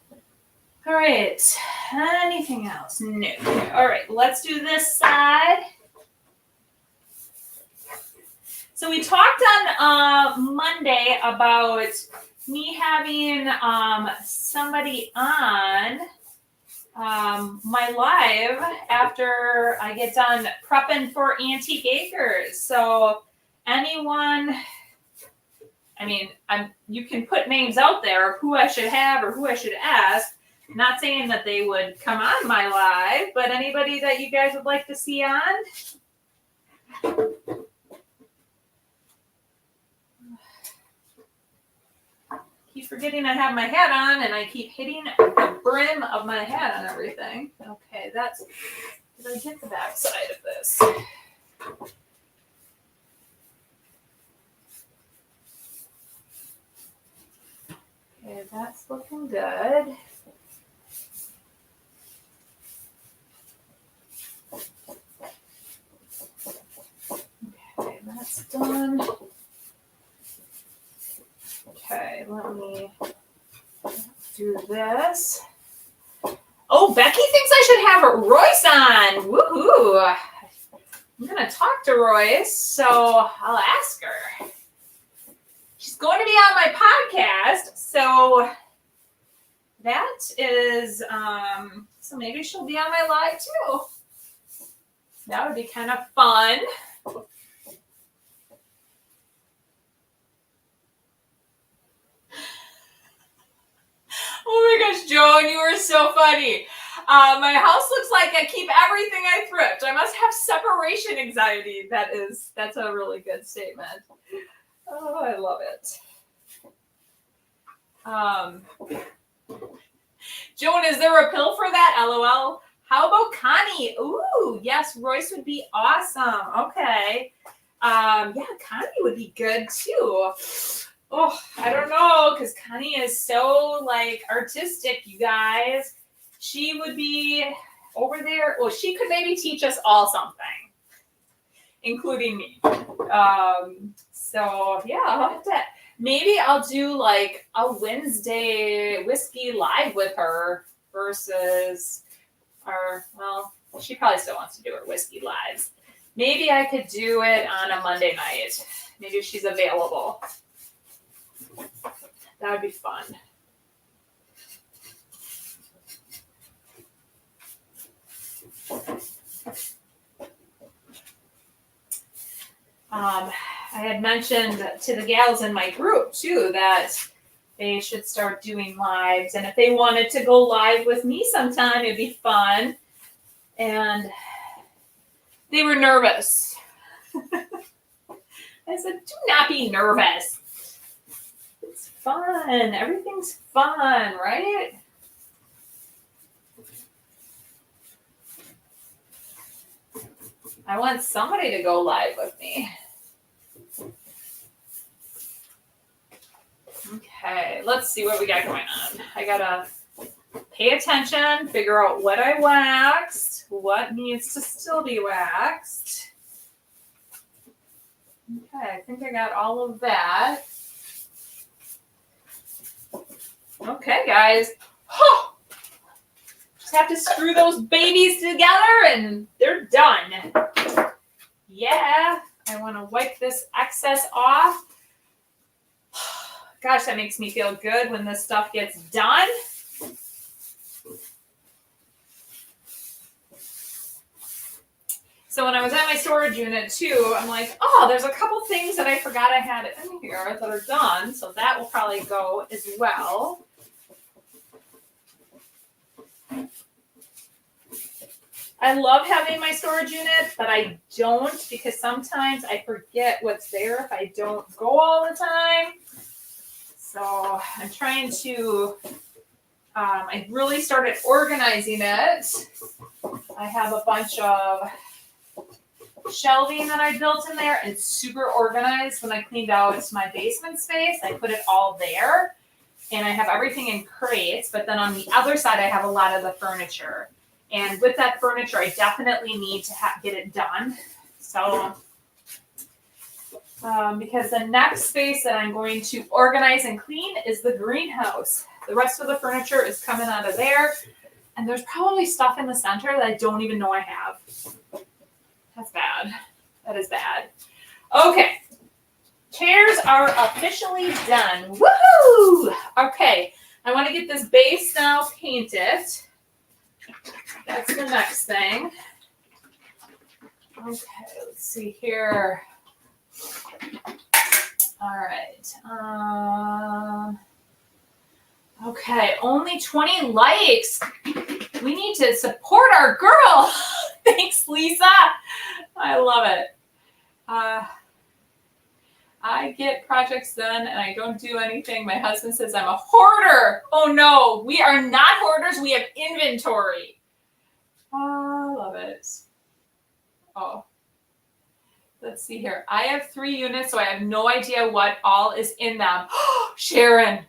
Speaker 1: right, anything else? No. All right, let's do this side. So we talked on Monday about me having somebody on my live after I get done prepping for Antique Acres. So anyone, I mean, you can put names out there of who I should have or who I should ask. Not saying that they would come on my live, but anybody that you guys would like to see on? Keep forgetting I have my hat on, and I keep hitting the brim of my hat on everything. Okay, that's, did I get the back side of this? Okay, that's looking good. Okay, that's done. Okay, let me do this. Oh, Becky thinks I should have Royce on. Woohoo! I'm going to talk to Royce, so I'll ask her. She's going to be on my podcast, so that is, so maybe she'll be on my live too. That would be kind of fun. Oh my gosh, Joan, you are so funny. My house looks like I keep everything I thrift. I must have separation anxiety. That's a really good statement. Oh, I love it. Joan, is there a pill for that? LOL. How about Connie? Ooh, yes, Royce would be awesome. Okay. Yeah, Connie would be good too. Oh, I don't know, because Connie is so, like, artistic, you guys. She would be over there. Well, she could maybe teach us all something, including me. So, yeah, I'll have to, maybe I'll do, like, a Wednesday whiskey live with her versus, or, well, she probably still wants to do her whiskey lives. Maybe I could do it on a Monday night. Maybe if she's available. That would be fun. I had mentioned to the gals in my group too that they should start doing lives, and if they wanted to go live with me sometime, it'd be fun. And they were nervous. I said, do not be nervous. It's fun. Everything's fun, right? I want somebody to go live with me. Okay, let's see what we got going on. I gotta pay attention, figure out what I waxed, what needs to still be waxed. Okay, I think I got all of that. Okay, guys. Oh, just have to screw those babies together and they're done. Yeah, I want to wipe this excess off. Gosh, that makes me feel good when this stuff gets done. So when I was at my storage unit too, I'm like, oh, there's a couple things that I forgot I had in here that are done. So that will probably go as well. I love having my storage unit, but I don't because sometimes I forget what's there if I don't go all the time. So I'm trying to, I really started organizing it. I have a bunch of shelving that I built in there and super organized. When I cleaned out my basement space, I put it all there. And I have everything in crates, but then on the other side, I have a lot of the furniture. And with that furniture, I definitely need to get it done. So, because the next space that I'm going to organize and clean is the greenhouse. The rest of the furniture is coming out of there. And there's probably stuff in the center that I don't even know I have. That's bad. That is bad. Okay. Chairs are officially done. Woohoo! Okay. I want to get this base now painted. That's the next thing. Okay, let's see here. All right. Okay, only 20 likes. We need to support our girl. Thanks, Lisa. I love it. I get projects done and I don't do anything. My husband says I'm a hoarder. Oh no, we are not hoarders. We have inventory. Oh, I love it. Oh, let's see here. I have 3 units, so I have no idea what all is in them. Sharon.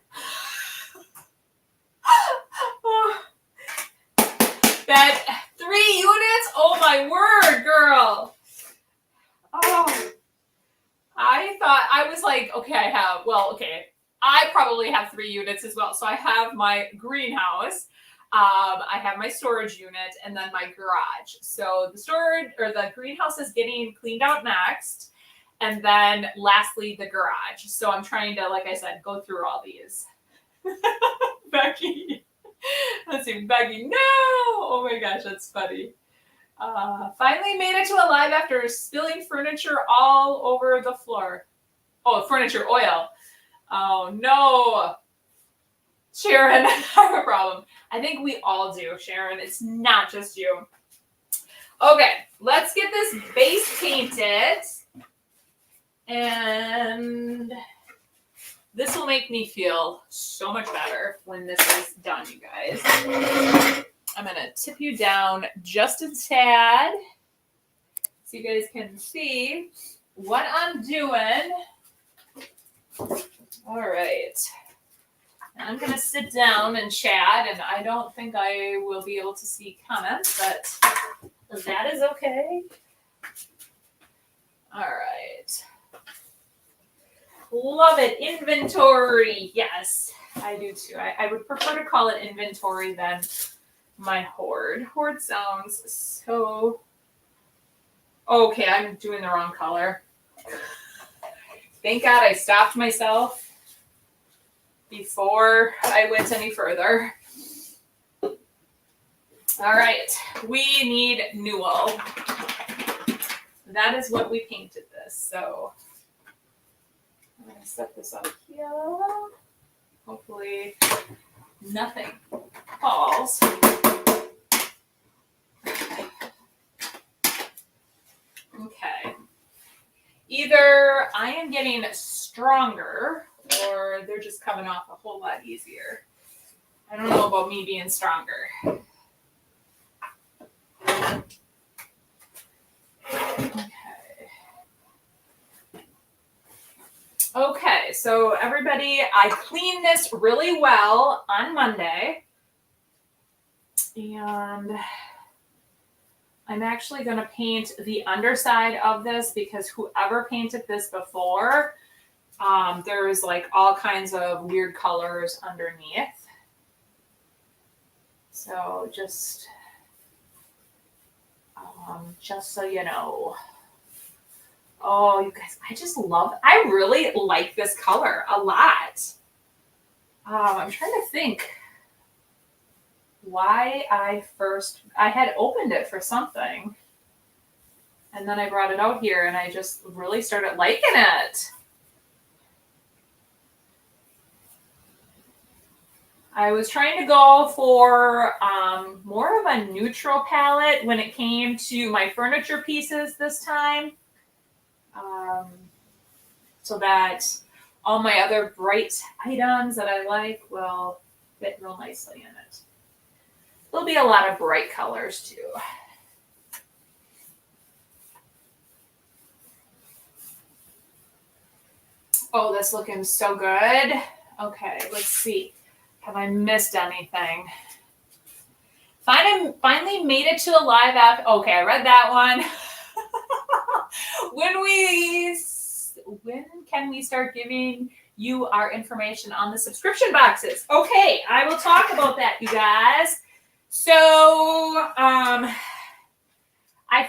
Speaker 1: That 3 units? Oh my word, girl. Oh. I thought, I was like, okay, I probably have 3 units as well. So I have my greenhouse, I have my storage unit, and then my garage. So the storage or the greenhouse is getting cleaned out next. And then lastly, the garage. So I'm trying to, like I said, go through all these. Becky. Let's see, Becky, no! Oh my gosh, that's funny. Finally made it to a live after spilling furniture all over the floor. Oh, furniture oil. Oh no. Sharon, I have a problem. I think we all do, Sharon. It's not just you. Okay, let's get this base painted. And this will make me feel so much better when this is done, you guys. I'm going to tip you down just a tad so you guys can see what I'm doing. All right. I'm going to sit down and chat, and I don't think I will be able to see comments, but that is okay. All right. Love it. Inventory. Yes, I do too. I would prefer to call it inventory than my hoard. Hoard sounds so... Okay, I'm doing the wrong color. Thank God I stopped myself before I went any further. All right, we need Newell. That is what we painted this. So I'm going to set this up here. Hopefully nothing falls. Okay. Either I am getting stronger or they're just coming off a whole lot easier. I don't know about me being stronger. Okay, so everybody, I cleaned this really well on Monday. And I'm actually going to paint the underside of this because whoever painted this before, there's like all kinds of weird colors underneath. So just so you know. Oh, you guys, I really like this color a lot. I'm trying to think why I had opened it for something. And then I brought it out here and I just really started liking it. I was trying to go for more of a neutral palette when it came to my furniture pieces this time. So that all my other bright items that I like will fit real nicely in it. There'll be a lot of bright colors too. Oh, that's looking so good. Okay, let's see. Have I missed anything? Finally made it to a live app. Okay, I read that one. When can we start giving you our information on the subscription boxes? Okay, I will talk about that, you guys. So I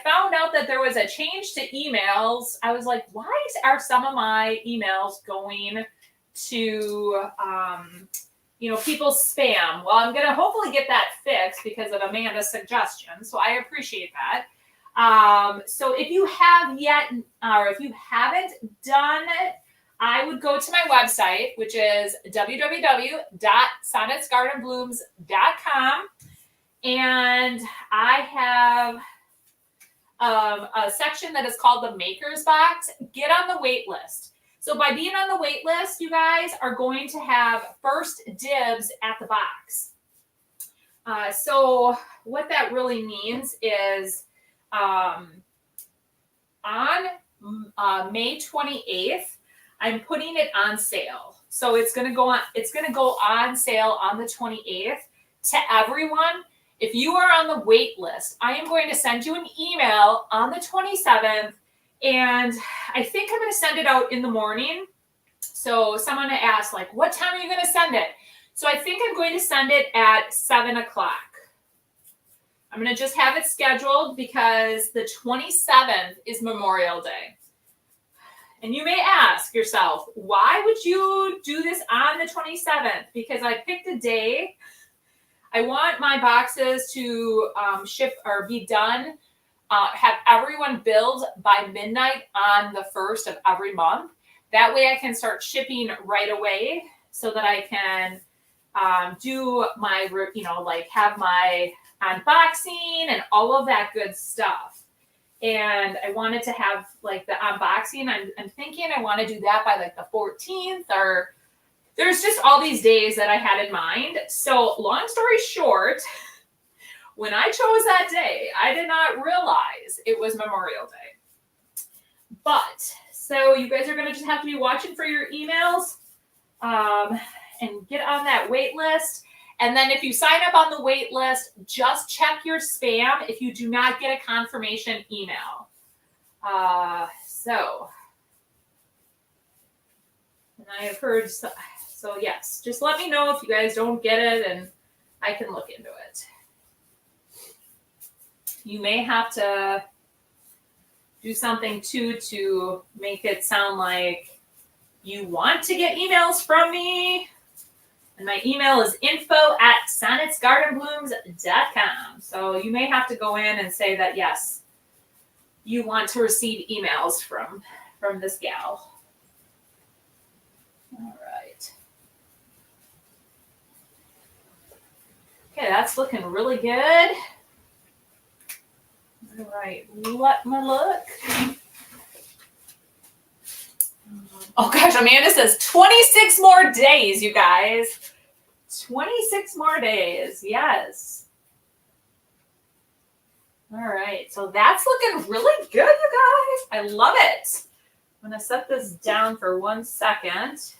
Speaker 1: found out that there was a change to emails. I was like, why are some of my emails going to people's spam. Well, I'm going to hopefully get that fixed because of Amanda's suggestion. So I appreciate that. So if you have yet, or if you haven't done it, I would go to my website, which is www.sonnetsgardenblooms.com. And I have a section that is called the Makers Box. Get on the wait list. So by being on the wait list, you guys are going to have first dibs at the box. So what that really means is on May 28th, I'm putting it on sale. So it's going to go on sale on the 28th to everyone. If you are on the wait list, I am going to send you an email on the 27th. And I think I'm going to send it out in the morning. So someone asked, like, what time are you going to send it? So I think I'm going to send it at 7 o'clock. I'm going to just have it scheduled because the 27th is Memorial Day. And you may ask yourself, why would you do this on the 27th? Because I picked a day. I want my boxes to ship or be done. Have everyone build by midnight on the 1st of every month. That way I can start shipping right away so that I can do my, have my unboxing and all of that good stuff. And I wanted to have like the unboxing. I'm thinking I want to do that by like the 14th, or there's just all these days that I had in mind. So long story short, when I chose that day, I did not realize it was Memorial Day. But, so you guys are going to just have to be watching for your emails and get on that wait list. And then if you sign up on the wait list, just check your spam if you do not get a confirmation email. And I have heard, so yes, just let me know if you guys don't get it and I can look into it. You may have to do something too to make it sound like you want to get emails from me. And my email is info@sonnetsgardenblooms.com. So you may have to go in and say that, yes, you want to receive emails from this gal. All right. Okay, that's looking really good. All right, let me look. Oh gosh, Amanda says 26 more days, you guys. 26 more days, yes. All right, so that's looking really good, you guys. I love it. I'm gonna set this down for 1 second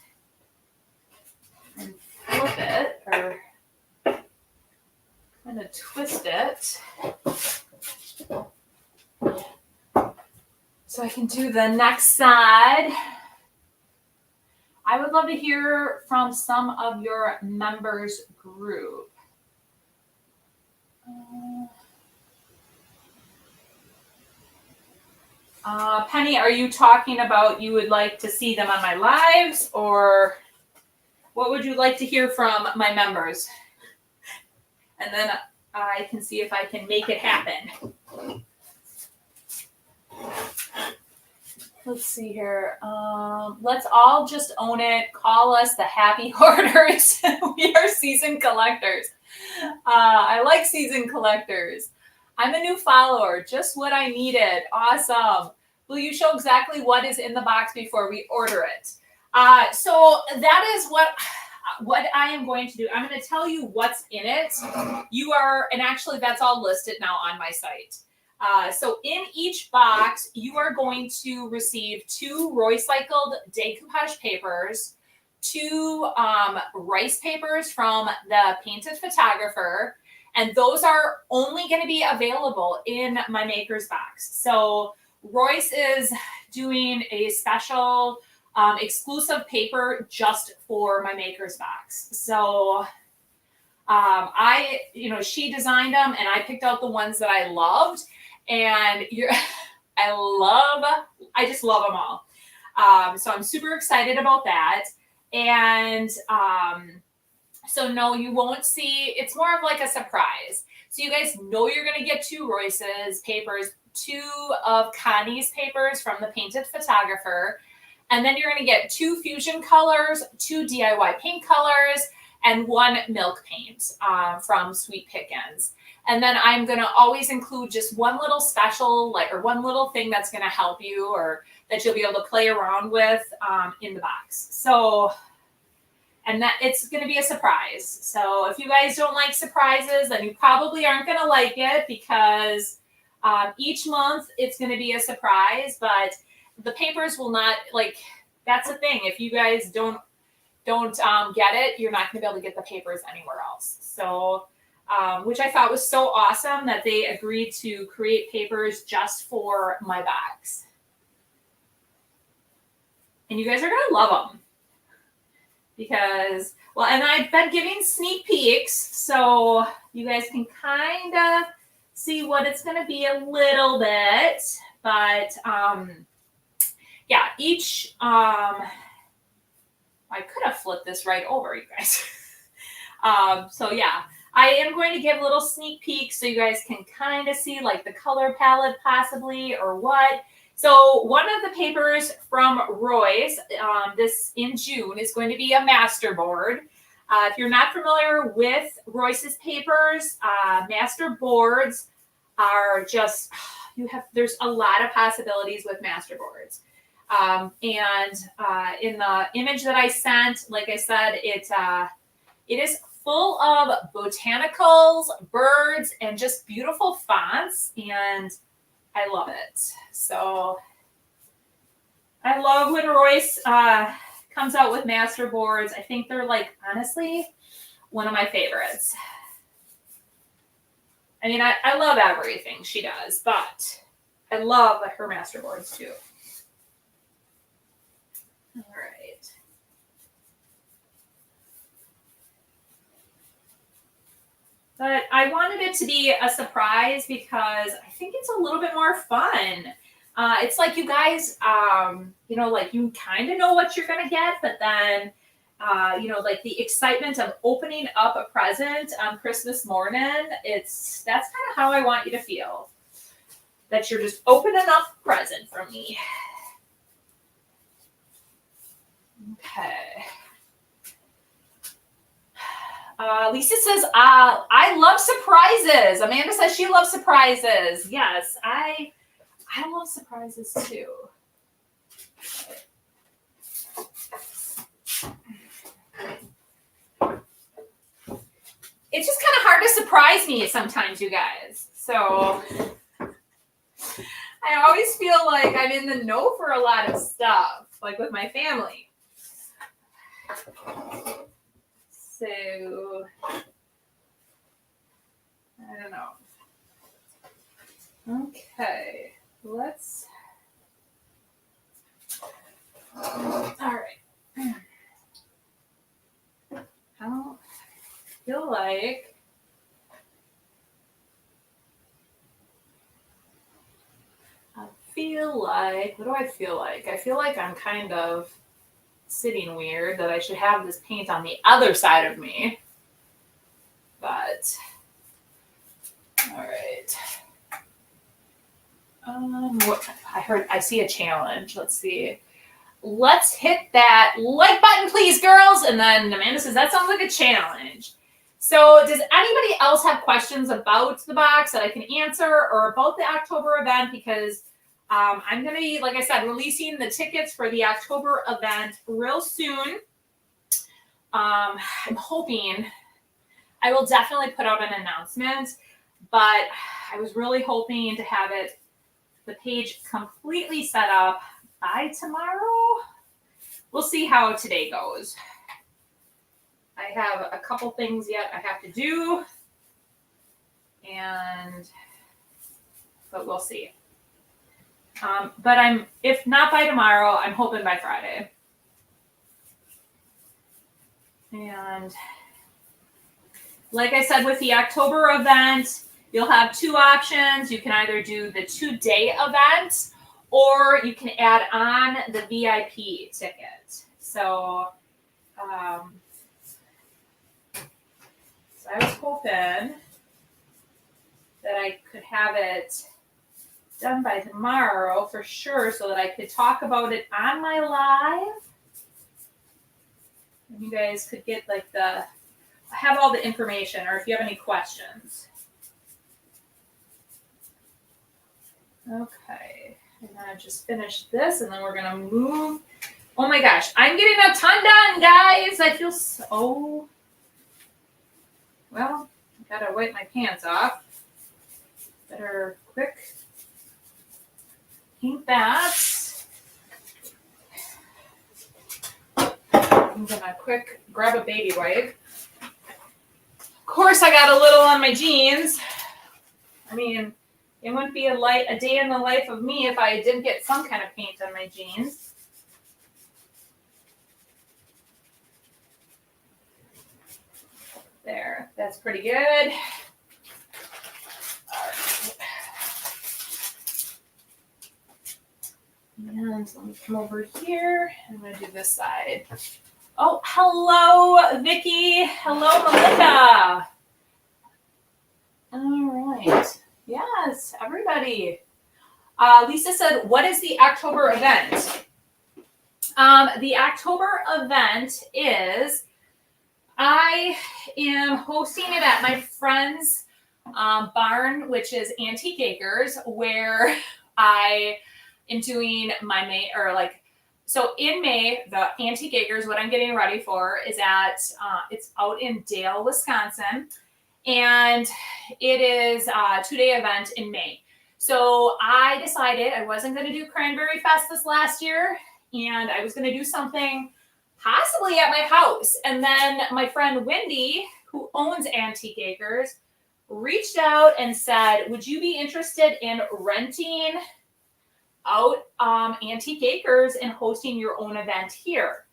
Speaker 1: and flip it, or kind of twist it. So I can do the next side. I would love to hear from some of your members group. Penny, are you talking about you would like to see them on my lives, or what would you like to hear from my members? And then I can see if I can make it happen. Let's see here. Let's all just own it. Call us the happy hoarders. We are season collectors. I like season collectors. I'm a new follower. Just what I needed. Awesome. Will you show exactly what is in the box before we order it? So that is what I am going to do. I'm going to tell you what's in it. And actually that's all listed now on my site. So in each box, you are going to receive 2 Roycycled decoupage papers, 2 rice papers from the Painted Photographer, and those are only going to be available in my Maker's Box. So Royce is doing a special exclusive paper just for my Maker's Box. So she designed them and I picked out the ones that I loved. And I just love them all. So I'm super excited about that. And So no, you won't see, it's more of like a surprise. So you guys know you're going to get 2 Royce's papers, 2 of Connie's papers from the Painted Photographer, and then you're going to get 2 fusion colors, 2 DIY paint colors, and 1 milk paint from Sweet Pickins. And then I'm going to always include just one little special, or one little thing that's going to help you or that you'll be able to play around with in the box. So, and that it's going to be a surprise. So if you guys don't like surprises, then you probably aren't going to like it, because each month it's going to be a surprise, but the papers will not, that's the thing. If you guys don't get it, you're not going to be able to get the papers anywhere else. So, which I thought was so awesome that they agreed to create papers just for my box. And you guys are going to love them. Because, well, and I've been giving sneak peeks, so you guys can kind of see what it's going to be a little bit. But, yeah, each, I could have flipped this right over, you guys. So, yeah, I am going to give little sneak peeks so you guys can kind of see, like, the color palette possibly or what. So one of the papers from Roy's this in June is going to be a masterboard. If you're not familiar with Royce's papers, masterboards are just, there's a lot of possibilities with masterboards. And in the image that I sent, like I said, it is full of botanicals, birds, and just beautiful fonts, and I love it. So I love when Royce comes out with masterboards. I think they're, like, honestly, one of my favorites. I mean, I love everything she does, but I love her masterboards too. All right. But I wanted it to be a surprise because I think it's a little bit more fun. It's like you guys, you know, like you kind of know what you're going to get, but then, you know, like the excitement of opening up a present on Christmas morning, that's kind of how I want you to feel. That you're just opening up a present from me. Okay. Lisa says, I love surprises. Amanda says she loves surprises. Yes, I love surprises too. It's just kind of hard to surprise me sometimes, you guys. So I always feel like I'm in the know for a lot of stuff, like with my family. So, I don't know. Okay, let's. All right. I don't feel like. What do I feel like? I feel like I'm kind of sitting weird, that I should have this paint on the other side of me. But, all right. I see a challenge. Let's see. Let's hit that like button, please, girls. And then Amanda says, that sounds like a challenge. So does anybody else have questions about the box that I can answer or about the October event? Because I'm going to be, like I said, releasing the tickets for the October event real soon. I'm hoping I will definitely put out an announcement, but I was really hoping to have the page completely set up by tomorrow. We'll see how today goes. I have a couple things yet I have to do, but we'll see. But if not by tomorrow, I'm hoping by Friday. And like I said, with the October event, you'll have 2 options. You can either do the 2-day event, or you can add on the VIP ticket. So, So I was hoping that I could have it done by tomorrow for sure so that I could talk about it on my live. And you guys could get like have all the information, or if you have any questions. Okay, I'm gonna just finish this and then we're gonna move. Oh my gosh, I'm getting a ton done, guys. I feel so, well, I gotta wipe my pants off. Better quick paint that. I'm gonna quick grab a baby wipe. Of course, I got a little on my jeans. I mean, it wouldn't be a day in the life of me if I didn't get some kind of paint on my jeans. There, that's pretty good. All right. And let me come over here. I'm going to do this side. Oh, hello, Vicki. Hello, Melinda. All right. Yes, everybody. Lisa said, what is the October event? The October event is, I am hosting it at my friend's barn, which is Antique Acres, where I am doing my May, so in May, the Antique Acres, what I'm getting ready for is it's out in Dale, Wisconsin, and it is a 2-day event in May. So I decided I wasn't going to do Cranberry Fest this last year, and I was going to do something possibly at my house. And then my friend Wendy, who owns Antique Acres, reached out and said, would you be interested in renting out Antique Acres and hosting your own event here?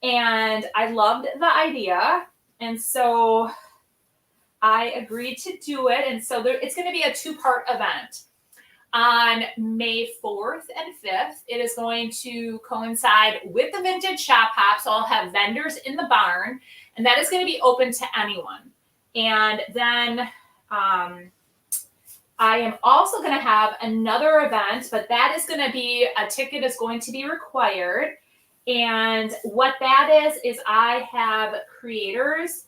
Speaker 1: And I loved the idea. And so I agreed to do it. And so it's going to be a 2-part event. On May 4th and 5th, it is going to coincide with the Vintage Shop Hop. So I'll have vendors in the barn, and that is going to be open to anyone. And then I am also going to have another event, but that is going to be, a ticket is going to be required. And what that is I have creators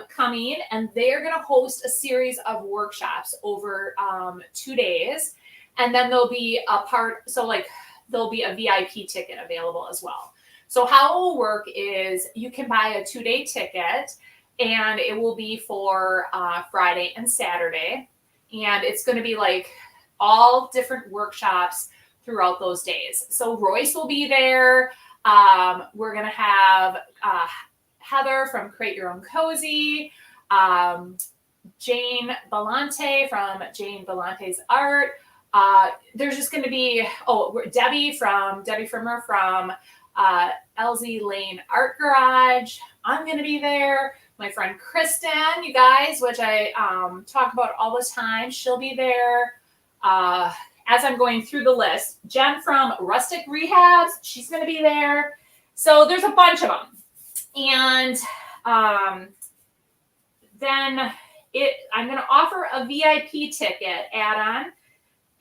Speaker 1: coming, and they're going to host a series of workshops over 2 days. And then there'll be there'll be a VIP ticket available as well. So how it will work is you can buy a 2-day ticket, and it will be for Friday and Saturday. And it's going to be like all different workshops throughout those days. So Royce will be there. We're going to have Heather from Create Your Own Cozy, Jane Belante from Jane Belante's Art. There's just going to be, Debbie Frimmer from LZ Lane Art Garage. I'm going to be there. My friend Kristen, you guys, which I talk about all the time, she'll be there. As I'm going through the list, Jen from Rustic Rehabs, she's going to be there. So there's a bunch of them. And then I'm going to offer a VIP ticket add-on.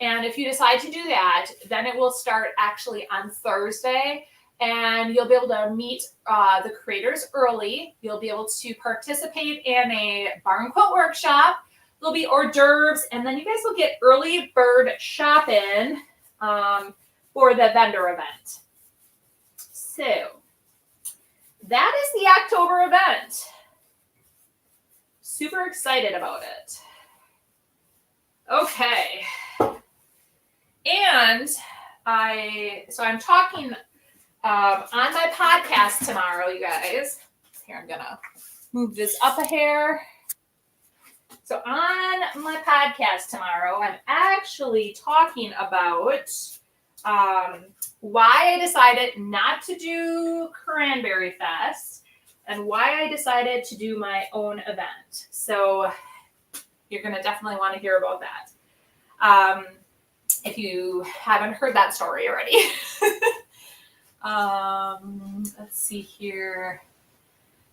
Speaker 1: And if you decide to do that, then it will start actually on Thursday. And you'll be able to meet the creators early. You'll be able to participate in a barn quilt workshop. There'll be hors d'oeuvres. And then you guys will get early bird shopping for the vendor event. So that is the October event. Super excited about it. Okay. And I'm talking on my podcast tomorrow, you guys. Here, I'm gonna move this up a hair. So on my podcast tomorrow, I'm actually talking about why I decided not to do Cranberry Fest and why I decided to do my own event. So you're going to definitely want to hear about that. If you haven't heard that story already. Let's see here.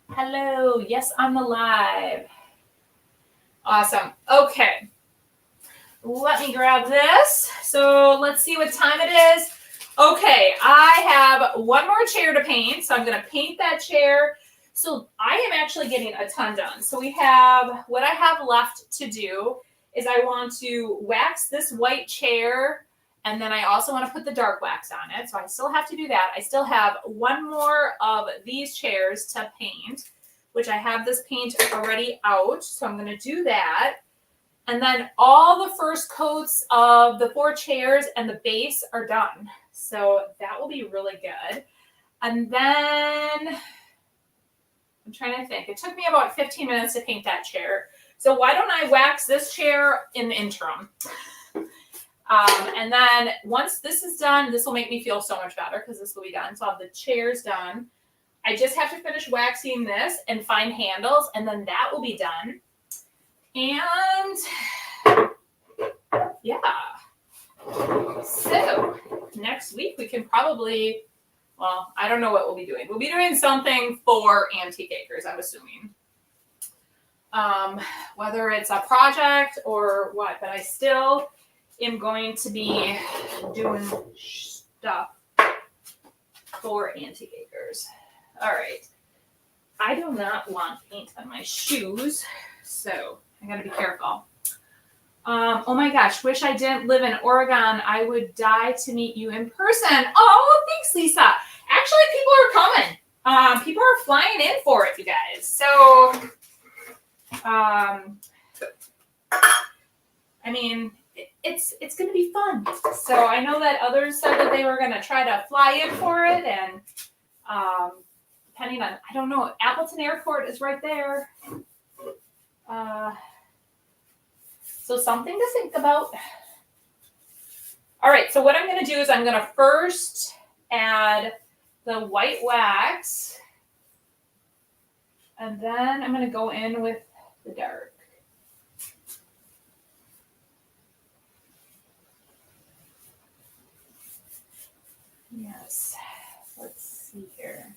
Speaker 1: Hello. Yes, I'm alive. Awesome. Okay. Let me grab this. So let's see what time it is. Okay, I have one more chair to paint. So I'm going to paint that chair. So I am actually getting a ton done. So what I have left to do is I want to wax this white chair, and then I also want to put the dark wax on it. So I still have to do that. I still have one more of these chairs to paint, which I have this paint already out. So I'm going to do that. And then all the first coats of the 4 chairs and the base are done. So that will be really good. And then I'm trying to think. It took me about 15 minutes to paint that chair. So why don't I wax this chair in the interim? And then once this is done, this will make me feel so much better because this will be done. So I'll have the chairs done. I just have to finish waxing this and find handles, and then that will be done. And yeah, so next week we can probably, well, I don't know what we'll be doing. We'll be doing something for antique acres, I'm assuming. Whether it's a project or what, but I still am going to be doing stuff for antique acres. All right. I do not want paint on my shoes, so I gotta be careful. Oh my gosh, wish I didn't live in Oregon. I would die to meet you in person. Oh, thanks, Lisa. Actually, people are coming. People are flying in for it, you guys. So, I mean, it's gonna be fun. So I know that others said that they were gonna try to fly in for it, and depending on, I don't know, Appleton Airport is right there. So something to think about. All right, so what I'm going to do is I'm going to first add the white wax, and then I'm going to go in with the dark. Yes, let's see here.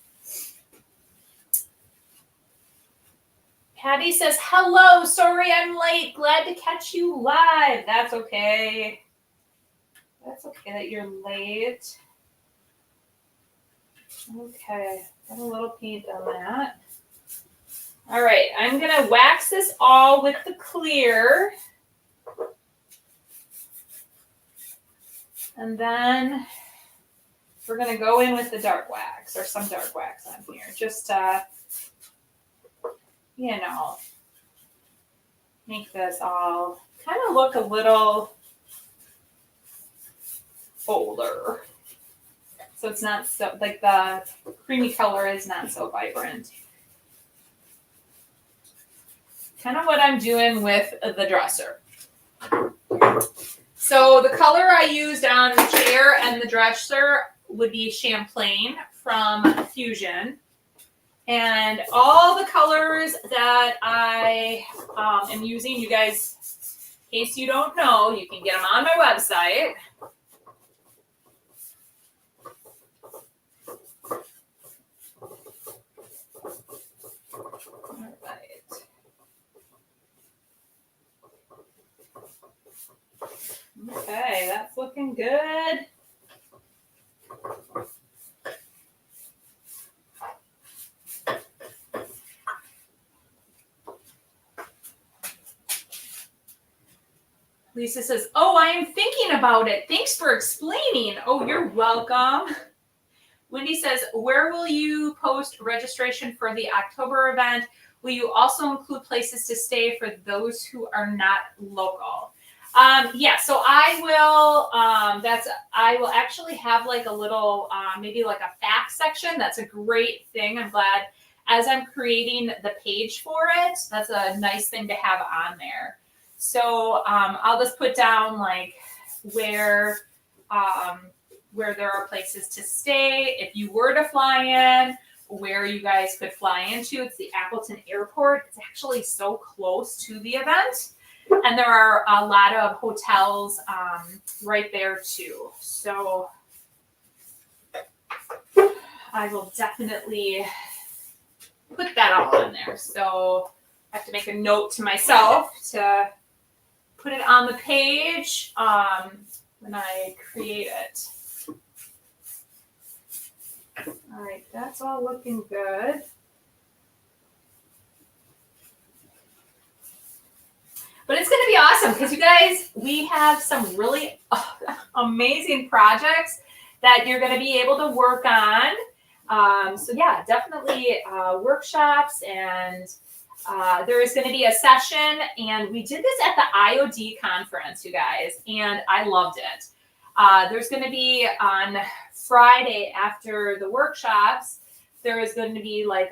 Speaker 1: Patty says, hello, sorry I'm late. Glad to catch you live. That's okay. That's okay that you're late. Okay, got a little paint on that. All right, I'm going to wax this all with the clear. And then we're going to go in with the dark wax, or some dark wax on here. Just you know, make this all kind of look a little older. So it's not so, like the creamy color is not so vibrant. Kind of what I'm doing with the dresser. So the color I used on the chair and the dresser would be Champlain from Fusion. And all the colors that I am using, you guys, in case you don't know, you can get them on my website. All right. Okay, that's looking good. Lisa says, oh, I am thinking about it. Thanks for explaining. Oh, you're welcome. Wendy says, where will you post registration for the October event? Will you also include places to stay for those who are not local? Yeah, so I will, I will actually have like a little, maybe like a facts section. That's a great thing. I'm glad as I'm creating the page for it, that's a nice thing to have on there. So I'll just put down like where there are places to stay. If you were to fly in, where you guys could fly into. It's the Appleton Airport. It's actually so close to the event. And there are a lot of hotels right there too. So I will definitely put that all in there. So have to make a note to myself to put it on the page when I create it. All right, that's all looking good. But it's going to be awesome because you guys, we have some really amazing projects that you're going to be able to work on. So yeah, definitely workshops, and there is going to be a session, and we did this at the IOD conference, you guys, and I loved it. There's going to be on Friday after the workshops, there is going to be like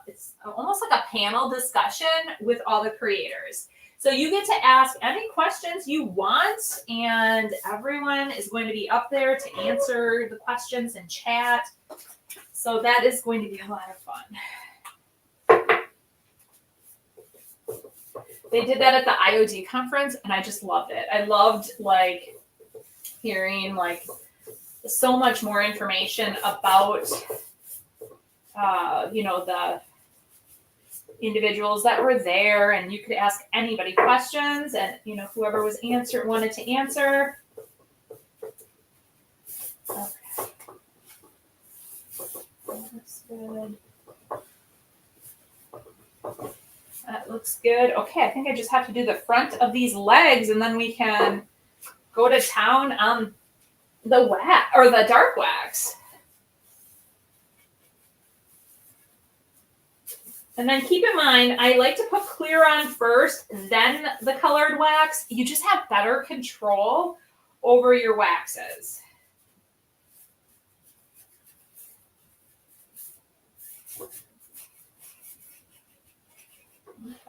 Speaker 1: it's almost like a panel discussion with all the creators. So you get to ask any questions you want, and everyone is going to be up there to answer the questions and chat. So that is going to be a lot of fun. They did that at the IOD conference, and I just loved it. I loved like hearing like so much more information about you know, the individuals that were there, and you could ask anybody questions, and you know, whoever was wanted to answer. Okay. That's good. That looks good. Okay, I think I just have to do the front of these legs, and then we can go to town on the wax or the dark wax. And then keep in mind, I like to put clear on first, then the colored wax. You just have better control over your waxes.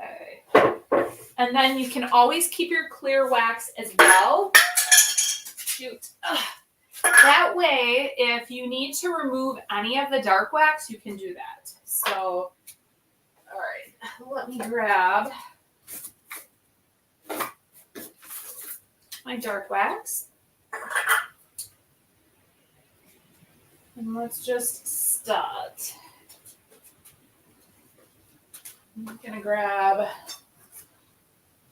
Speaker 1: Okay. And then you can always keep your clear wax as well. Shoot. Ugh. That way, if you need to remove any of the dark wax, you can do that. So, all right, let me grab my dark wax. And let's just start. I'm going to grab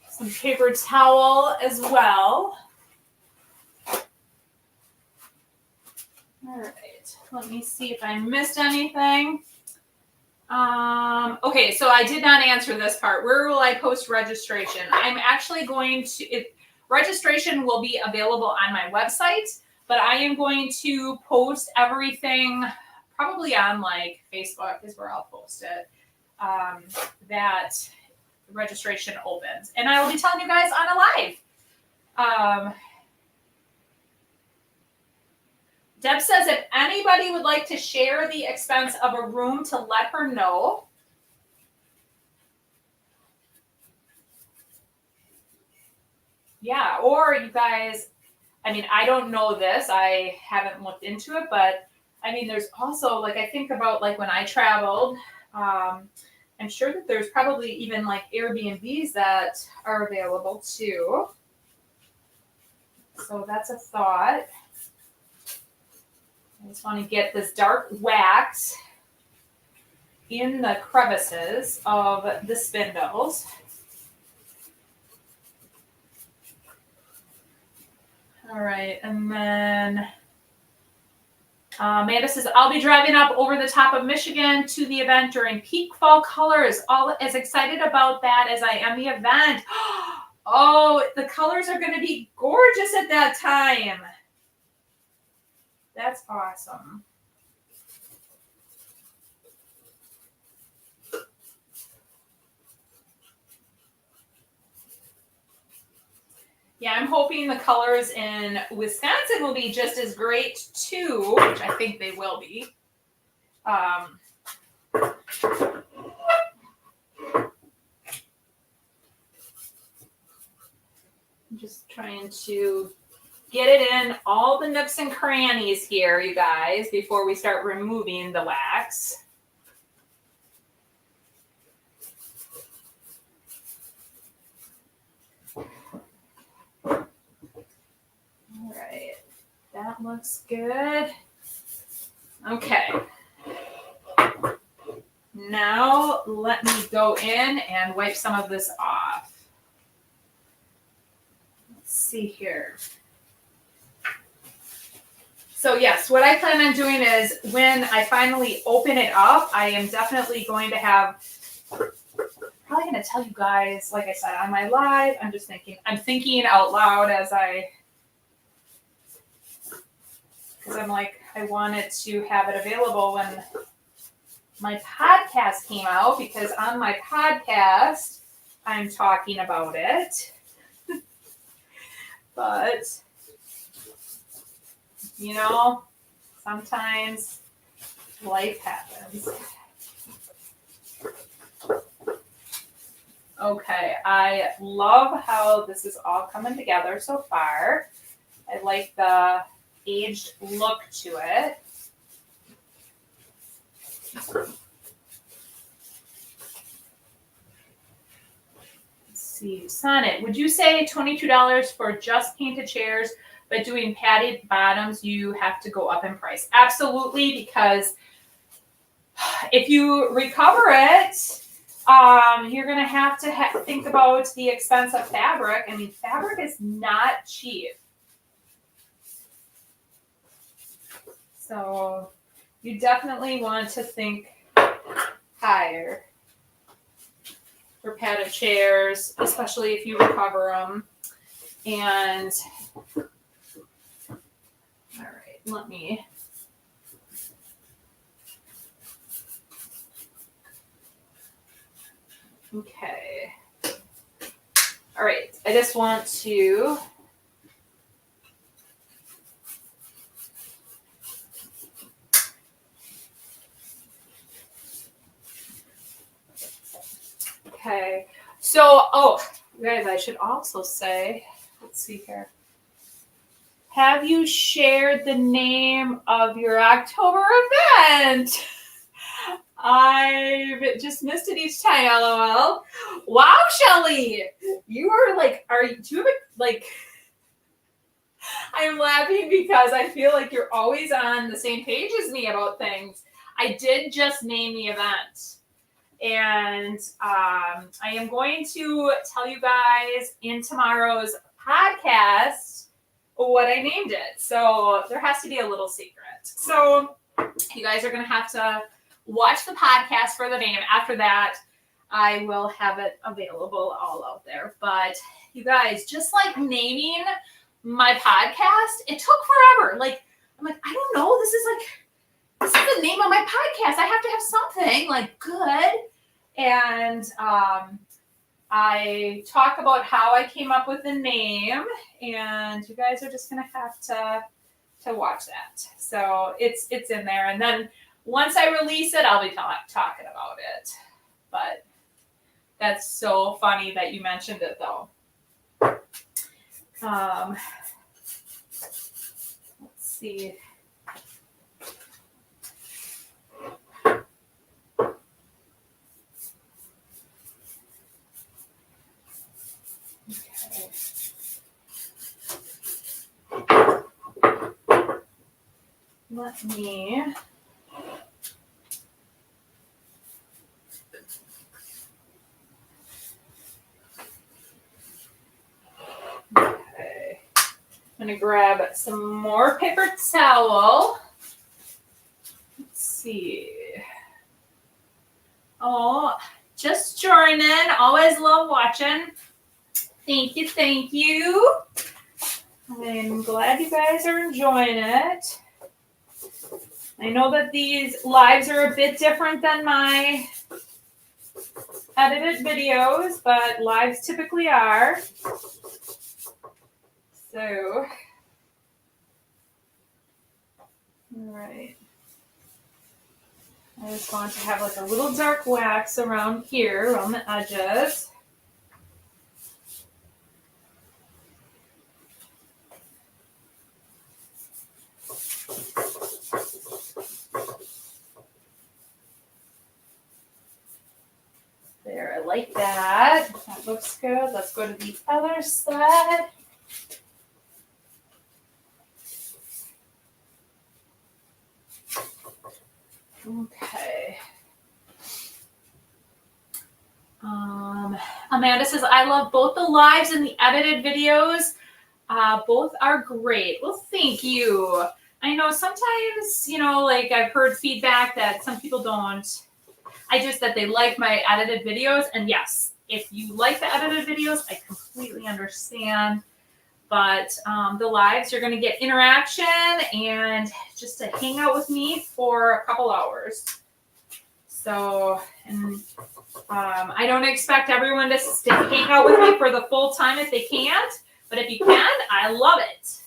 Speaker 1: some paper towel as well. All right, let me see if I missed anything. Okay, so I did not answer this part. Where will I post registration? I'm actually going to, registration will be available on my website, but I am going to post everything probably on like Facebook is where I'll post it, that registration opens. And I will be telling you guys on a live. Deb says if anybody would like to share the expense of a room to let her know. Yeah, or you guys, I mean, I don't know this. I haven't looked into it, but I mean, there's also like, I think about like when I traveled, I'm sure that there's probably even like Airbnbs that are available too. So that's a thought. I just want to get this dark wax in the crevices of the spindles. All right, and then Amanda says, I'll be driving up over the top of Michigan to the event during peak fall colors. All as excited about that as I am the event. Oh, the colors are going to be gorgeous at that time. That's awesome. Yeah, I'm hoping the colors in Wisconsin will be just as great too, which I think they will be. I'm just trying to get it in all the nooks and crannies here, you guys, before we start removing the wax. All right, that looks good. Okay. Now So let me go in and wipe some of this off. Let's see here. So yes, what I plan on doing is when I finally open it up, I am definitely going to have, probably going to tell you guys, like I said, on my live, I'm thinking out loud as because I'm like, I wanted to have it available when my podcast came out, because on my podcast, I'm talking about it. But you know, sometimes life happens. Okay, I love how this is all coming together so far. I like the aged look to it. Let's see, Sonnet, would you say $22 for just painted chairs? But doing padded bottoms, you have to go up in price. Absolutely, because if you recover it, you're going to have to think about the expense of fabric. I mean, fabric is not cheap. So you definitely want to think higher for padded chairs, especially if you recover them. And all right, let me. Okay. All right, I just want to. Okay, so, guys, I should also say, let's see here. Have you shared the name of your October event? I've just missed it each time, LOL. Wow, Shelly, you are like, do you have like, I'm laughing because I feel like you're always on the same page as me about things. I did just name the event. And I am going to tell you guys in tomorrow's podcast what I named it. So there has to be a little secret. So you guys are going to have to watch the podcast for the name. After that, I will have it available all out there. But you guys, just like naming my podcast, it took forever. Like, I'm like, I don't know. This is the name of my podcast. I have to have something like good. And I talk about how I came up with the name, and you guys are just gonna have to watch that. So it's in there, and then once I release it, I'll be talking about it. But that's so funny that you mentioned it, though. Let's see. Let me. Okay. I'm going to grab some more paper towel. Let's see. Oh, just joining. Always love watching. Thank you. Thank you. I'm glad you guys are enjoying it. I know that these lives are a bit different than my edited videos, but lives typically are. So, all right. I just want to have like a little dark wax around here, around the edges. There, I like that. That looks good. Let's go to the other side. Okay. Amanda says, I love both the lives and the edited videos. Both are great. Well, thank you. I know sometimes, you know, like I've heard feedback that some people don't. That they like my edited videos. And yes, if you like the edited videos, I completely understand. But the lives, you're going to get interaction and just to hang out with me for a couple hours. So, and I don't expect everyone to hang out with me for the full time if they can't. But if you can, I love it.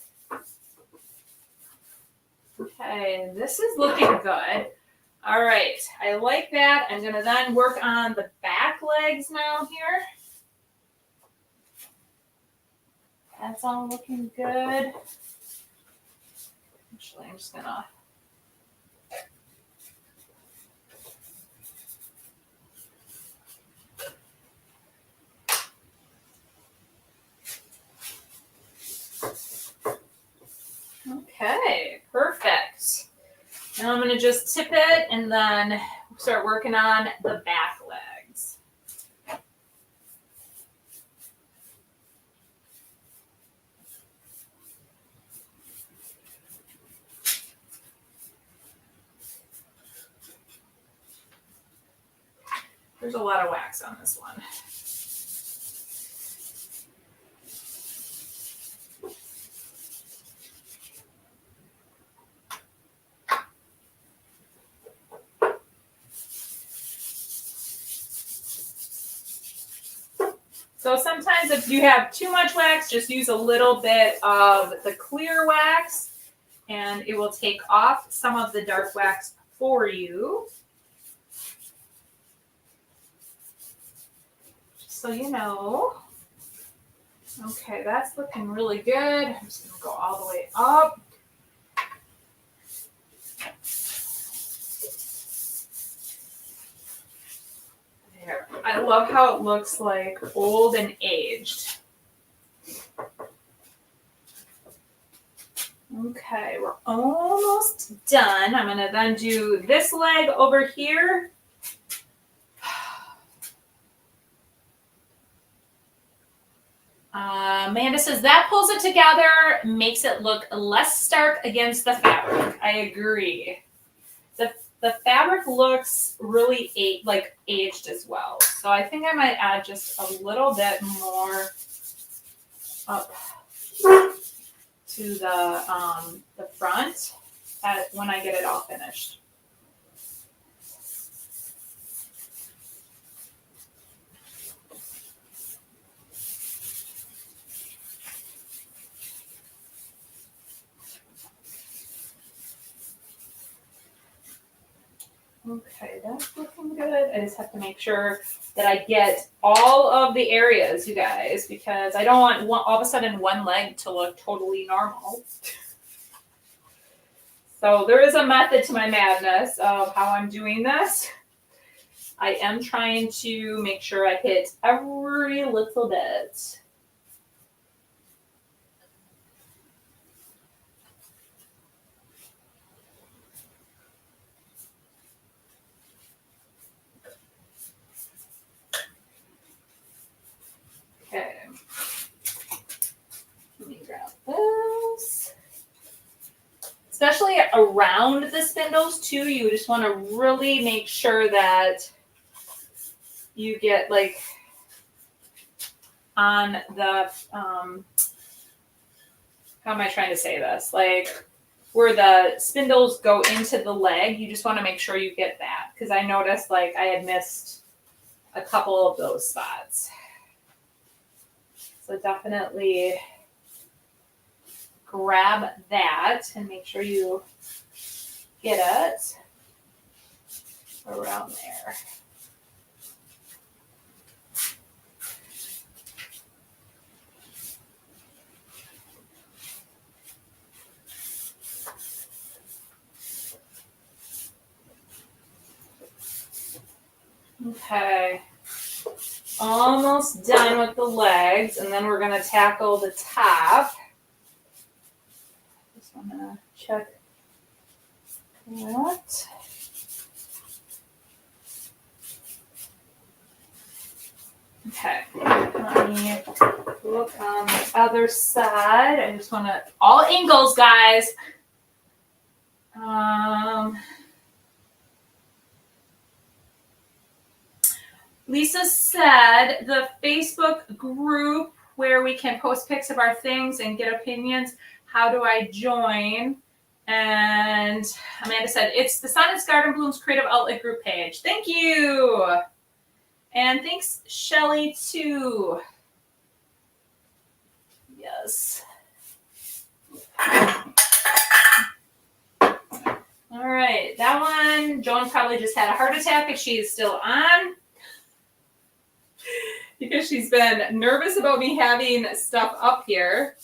Speaker 1: Okay, this is looking good. All right, I like that. I'm going to then work on the back legs now here. That's all looking good. Actually, I'm just going to... Okay, perfect. Now I'm going to just tip it and then start working on the back legs. There's a lot of wax on this one. So sometimes if you have too much wax, just use a little bit of the clear wax and it will take off some of the dark wax for you. Just so you know. Okay, that's looking really good. I'm just going to go all the way up. There. I love how it looks like old and aged. Okay, we're almost done. I'm going to then do this leg over here. Amanda says that pulls it together, makes it look less stark against the fabric. I agree. The fabric looks really aged as well. So I think I might add just a little bit more up to the front when I get it all finished. Okay, that's looking good. I just have to make sure that I get all of the areas, you guys, because I don't want all of a sudden one leg to look totally normal. So there is a method to my madness of how I'm doing this. I am trying to make sure I hit every little bit. Okay. Let me grab this. Especially around the spindles too, you just want to really make sure that you get like on the, how am I trying to say this? Like where the spindles go into the leg, you just want to make sure you get that. Because I noticed like I had missed a couple of those spots. So definitely grab that and make sure you get it around there. Okay, almost done with the legs, and then we're going to tackle the top. Just want to check that. Okay, Okay, let me look on the other side. I just want to, all angles, guys. Lisa said the Facebook group where we can post pics of our things and get opinions. How do I join? And Amanda said, it's the Sonnets Garden Blooms Creative Outlet group page. Thank you. And thanks, Shelly, too. Yes. All right, that one, Joan probably just had a heart attack if she's still on. Because she's been nervous about me having stuff up here.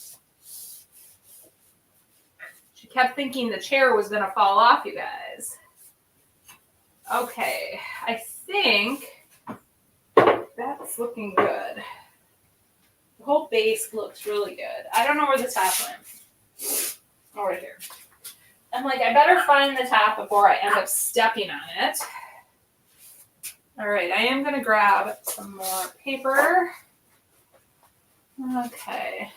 Speaker 1: She kept thinking the chair was going to fall off, you guys. Okay, I think that's looking good. The whole base looks really good. I don't know where the top went. Oh, right here. I'm like, I better find the top before I end up stepping on it. All right, I am going to grab some more paper. Okay.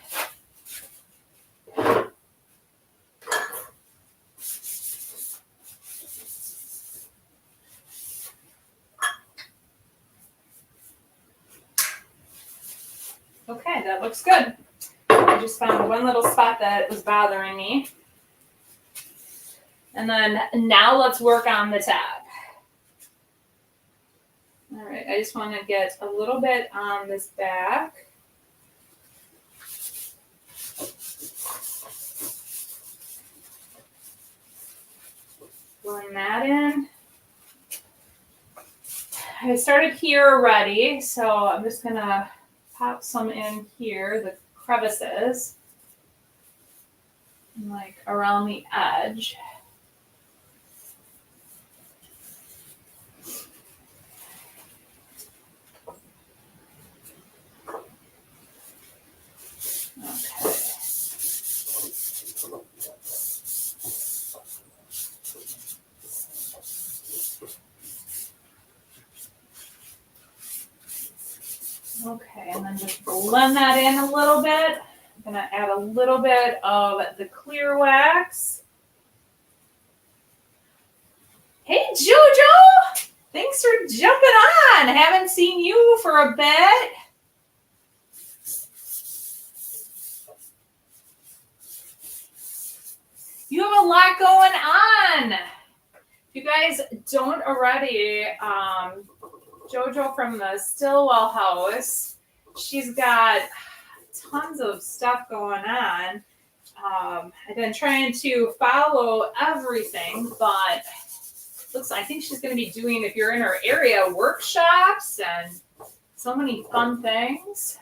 Speaker 1: Okay, that looks good. I just found one little spot that was bothering me. And then now let's work on the tab. All right, I just want to get a little bit on this back. Blend that in. I started here already, so I'm just going to pop some in here, the crevices, like around the edge. Okay. Okay, and then just blend that in a little bit. I'm going to add a little bit of the clear wax. Hey, Jojo! Thanks for jumping on. Haven't seen you for a bit. You have a lot going on. If you guys don't already, Jojo from the Stillwell house, she's got tons of stuff going on. I've been trying to follow everything, but I think she's going to be doing, if you're in her area, workshops and so many fun things.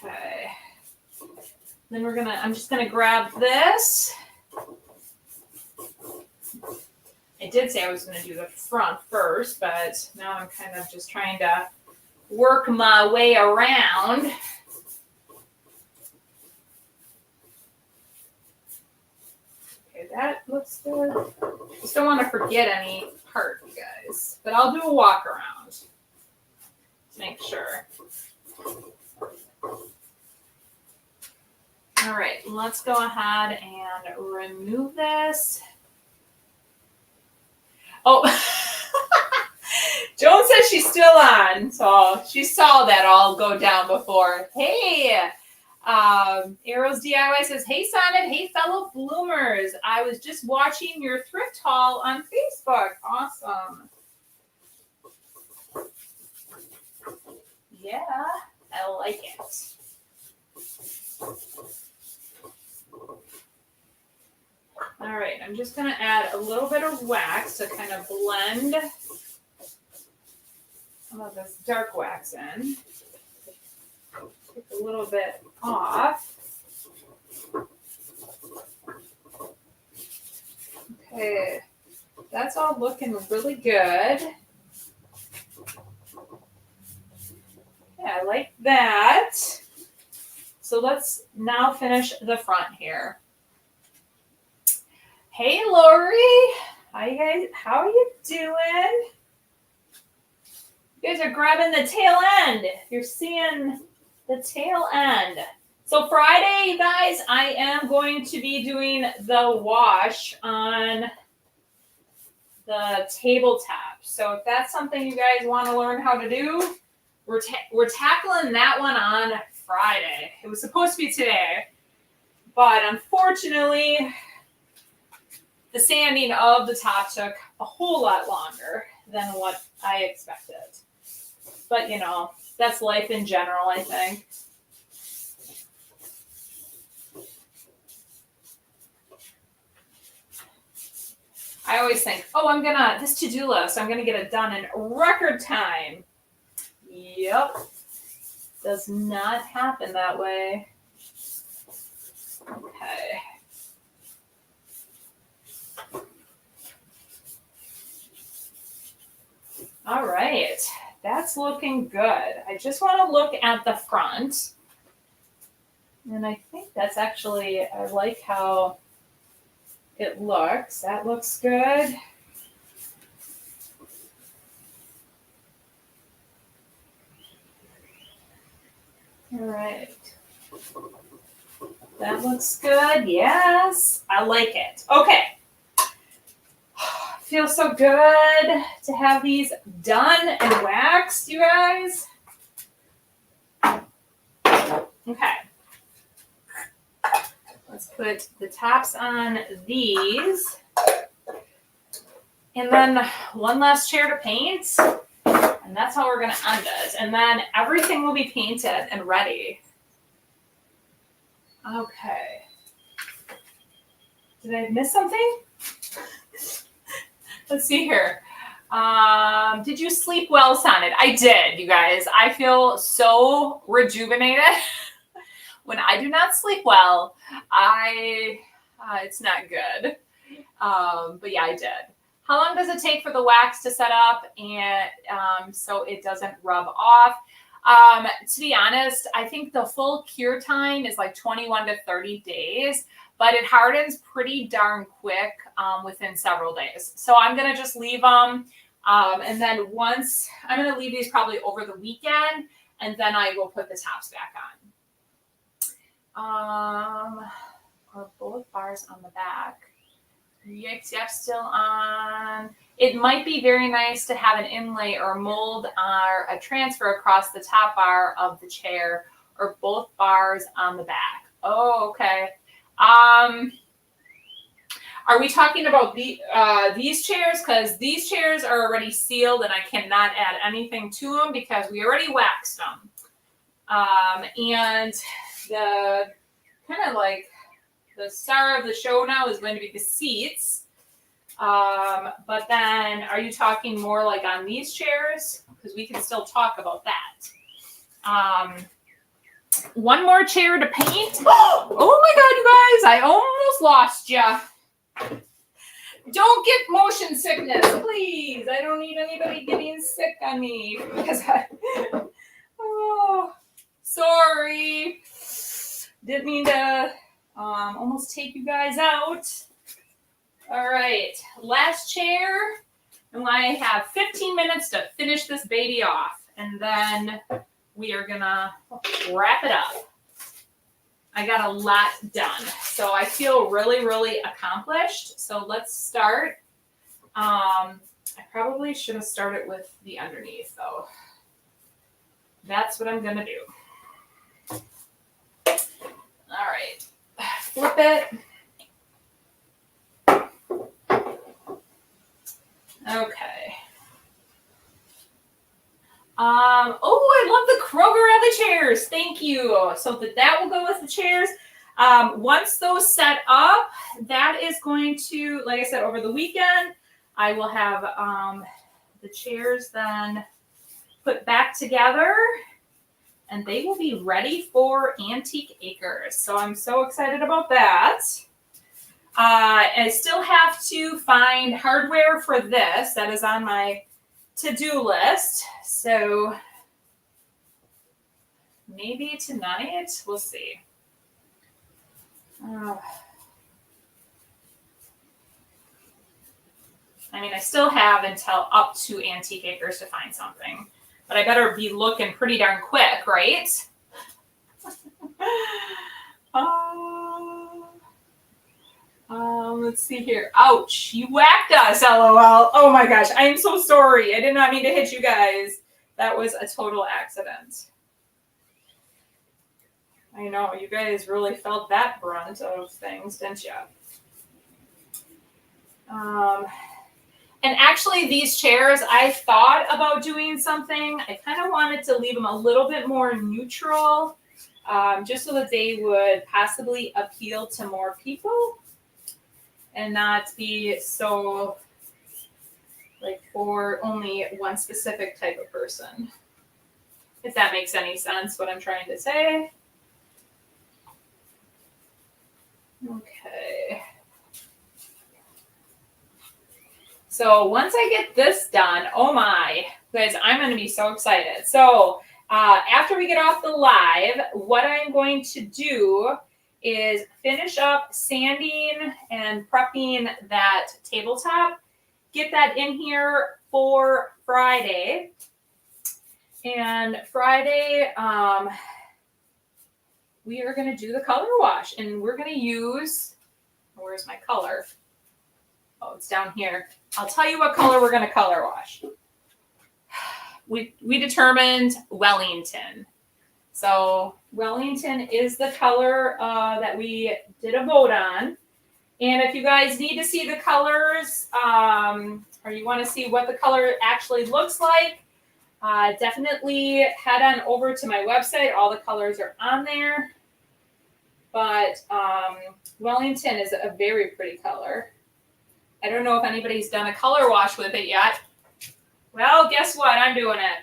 Speaker 1: Okay. Then I'm just gonna grab this. I did say I was gonna do the front first, but now I'm kind of just trying to work my way around. Okay, that looks good. Just don't want to forget any part, you guys. But I'll do a walk around to make sure. All right, let's go ahead and remove this. Oh, Joan says she's still on, so she saw that all go down before. Hey, Arrows DIY says, hey, Sonnet, hey, fellow bloomers. I was just watching your thrift haul on Facebook. Awesome. Yeah, I like it. All right, I'm just going to add a little bit of wax to kind of blend some of this dark wax in. Take a little bit off. Okay, that's all looking really good. Yeah, I like that. So let's now finish the front here. Hey, Lori. Hi, guys. How are you doing? You guys are grabbing the tail end. You're seeing the tail end. So Friday, you guys, I am going to be doing the wash on the tabletop. So if that's something you guys want to learn how to do, we're tackling that one on Friday. It was supposed to be today, but unfortunately, the sanding of the top took a whole lot longer than what I expected. But, you know, that's life in general, I think. I always think, oh, this to-do list, I'm going to get it done in record time. Yep. Does not happen that way. Okay. All right. That's looking good. I just want to look at the front. And I think that's actually, I like how it looks. That looks good. All right. That looks good. Yes, I like it. Okay. Feels so good to have these done and waxed, you guys. Okay. Let's put the tops on these. And then one last chair to paint. And that's how we're going to end it. And then everything will be painted and ready. Okay. Did I miss something? Let's see here. Did you sleep well, Sonnet? I did, you guys. I feel so rejuvenated. When I do not sleep well, it's not good. But yeah, I did. How long does it take for the wax to set up and so it doesn't rub off? To be honest, I think the full cure time is like 21 to 30 days, but it hardens pretty darn quick within several days. So I'm going to just leave them. And then once, I'm going to leave these probably over the weekend, and then I will put the tops back on. Are both bars on the back? Yep, still on. It might be very nice to have an inlay or mold or a transfer across the top bar of the chair, or both bars on the back. Oh, okay. Are we talking about these chairs? Because these chairs are already sealed and I cannot add anything to them because we already waxed them. And the kind of like the star of the show now is going to be the seats. But then are you talking more like on these chairs? Because we can still talk about that. One more chair to paint. Oh my God, you guys, I almost lost you. Don't get motion sickness, please. I don't need anybody getting sick on me because oh, sorry. Didn't mean to almost take you guys out. All right, last chair. And I have 15 minutes to finish this baby off. And then we are gonna wrap it up. I got a lot done. So I feel really, really accomplished. So let's start. I probably should have started with the underneath though. That's what I'm gonna do. All right, flip it. Okay. Oh, I love the Kroger of the chairs. Thank you. So that will go with the chairs. Once those set up, that is going to, like I said, over the weekend, I will have the chairs then put back together and they will be ready for Antique Acres. So I'm so excited about that. I still have to find hardware for this. That is on my to-do list. So maybe tonight, we'll see. I mean, I still have until up to Antique Acres to find something, but I better be looking pretty darn quick, right? Let's see here. Ouch, you whacked us, LOL. Oh my gosh, I am so sorry. I did not mean to hit you guys. That was a total accident. I know, you guys really felt that brunt of things, didn't you? And actually, these chairs, I thought about doing something. I kind of wanted to leave them a little bit more neutral, just so that they would possibly appeal to more people and not be so like for only one specific type of person. If that makes any sense, what I'm trying to say. Okay. So once I get this done, oh my, guys, I'm going to be so excited. So after we get off the live, what I'm going to do is finish up sanding and prepping that tabletop, get that in here for Friday. And Friday, we are going to do the color wash, and we're going to use, where's my color? Oh, it's down here. I'll tell you what color we're going to color wash. We determined Wellington. So Wellington is the color that we did a vote on. And if you guys need to see the colors, or you want to see what the color actually looks like, definitely head on over to my website. All the colors are on there. But Wellington is a very pretty color. I don't know if anybody's done a color wash with it yet. Well, guess what? I'm doing it.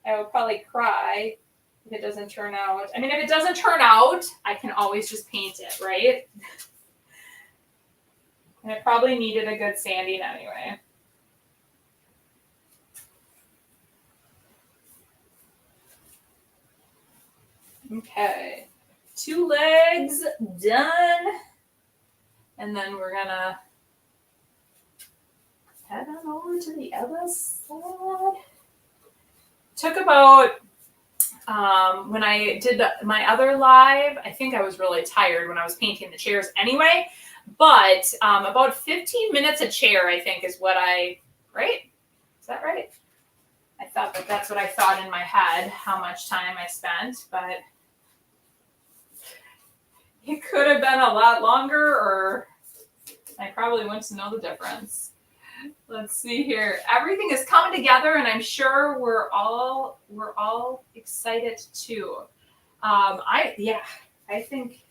Speaker 1: I will probably cry if it doesn't turn out. I mean, if it doesn't turn out, I can always just paint it, right? And it probably needed a good sanding anyway. Okay. 2 legs done. And then we're gonna head on over to the other side. Took about, when I did my other live, I think I was really tired when I was painting the chairs anyway, but about 15 minutes a chair, I think is what right? Is that right? I thought that's what I thought in my head, how much time I spent, but it could have been a lot longer, or I probably wouldn't know the difference. Let's see here. Everything is coming together, and I'm sure we're all excited too. I think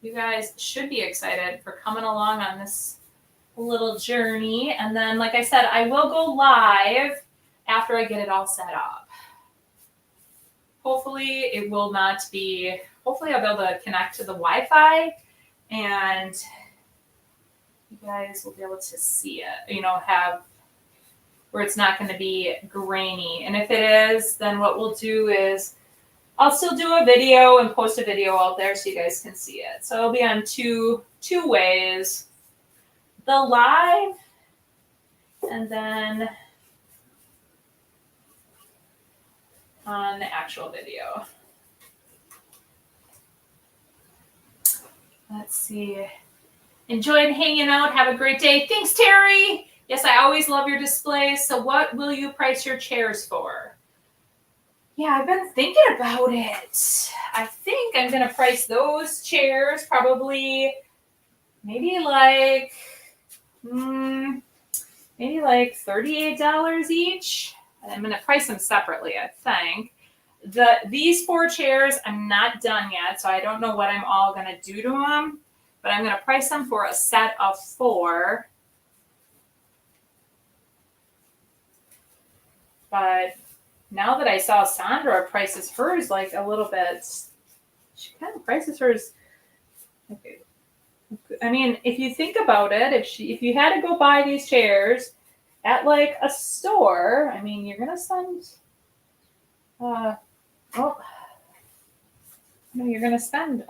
Speaker 1: you guys should be excited for coming along on this little journey. And then, like I said, I will go live after I get it all set up. Hopefully it will not be, hopefully I'll be able to connect to the Wi-Fi and you guys will be able to see it, have where it's not going to be grainy. And if it is, then what we'll do is I'll still do a video and post a video out there so you guys can see it. So it'll be on two ways. The live and then on the actual video. Let's see. Enjoyed hanging out. Have a great day. Thanks, Terry. Yes, I always love your displays. So what will you price your chairs for? Yeah, I've been thinking about it. I think I'm going to price those chairs probably maybe like $38 each. I'm going to price them separately, I think. These 4 chairs, I'm not done yet, so I don't know what I'm all going to do to them. But I'm going to price them for a set of 4. But now that I saw Sandra prices hers like a little bit, she kind of prices hers. Okay. I mean, if you think about it, if you had to go buy these chairs at like a store, I mean, you're going to spend, you're going to spend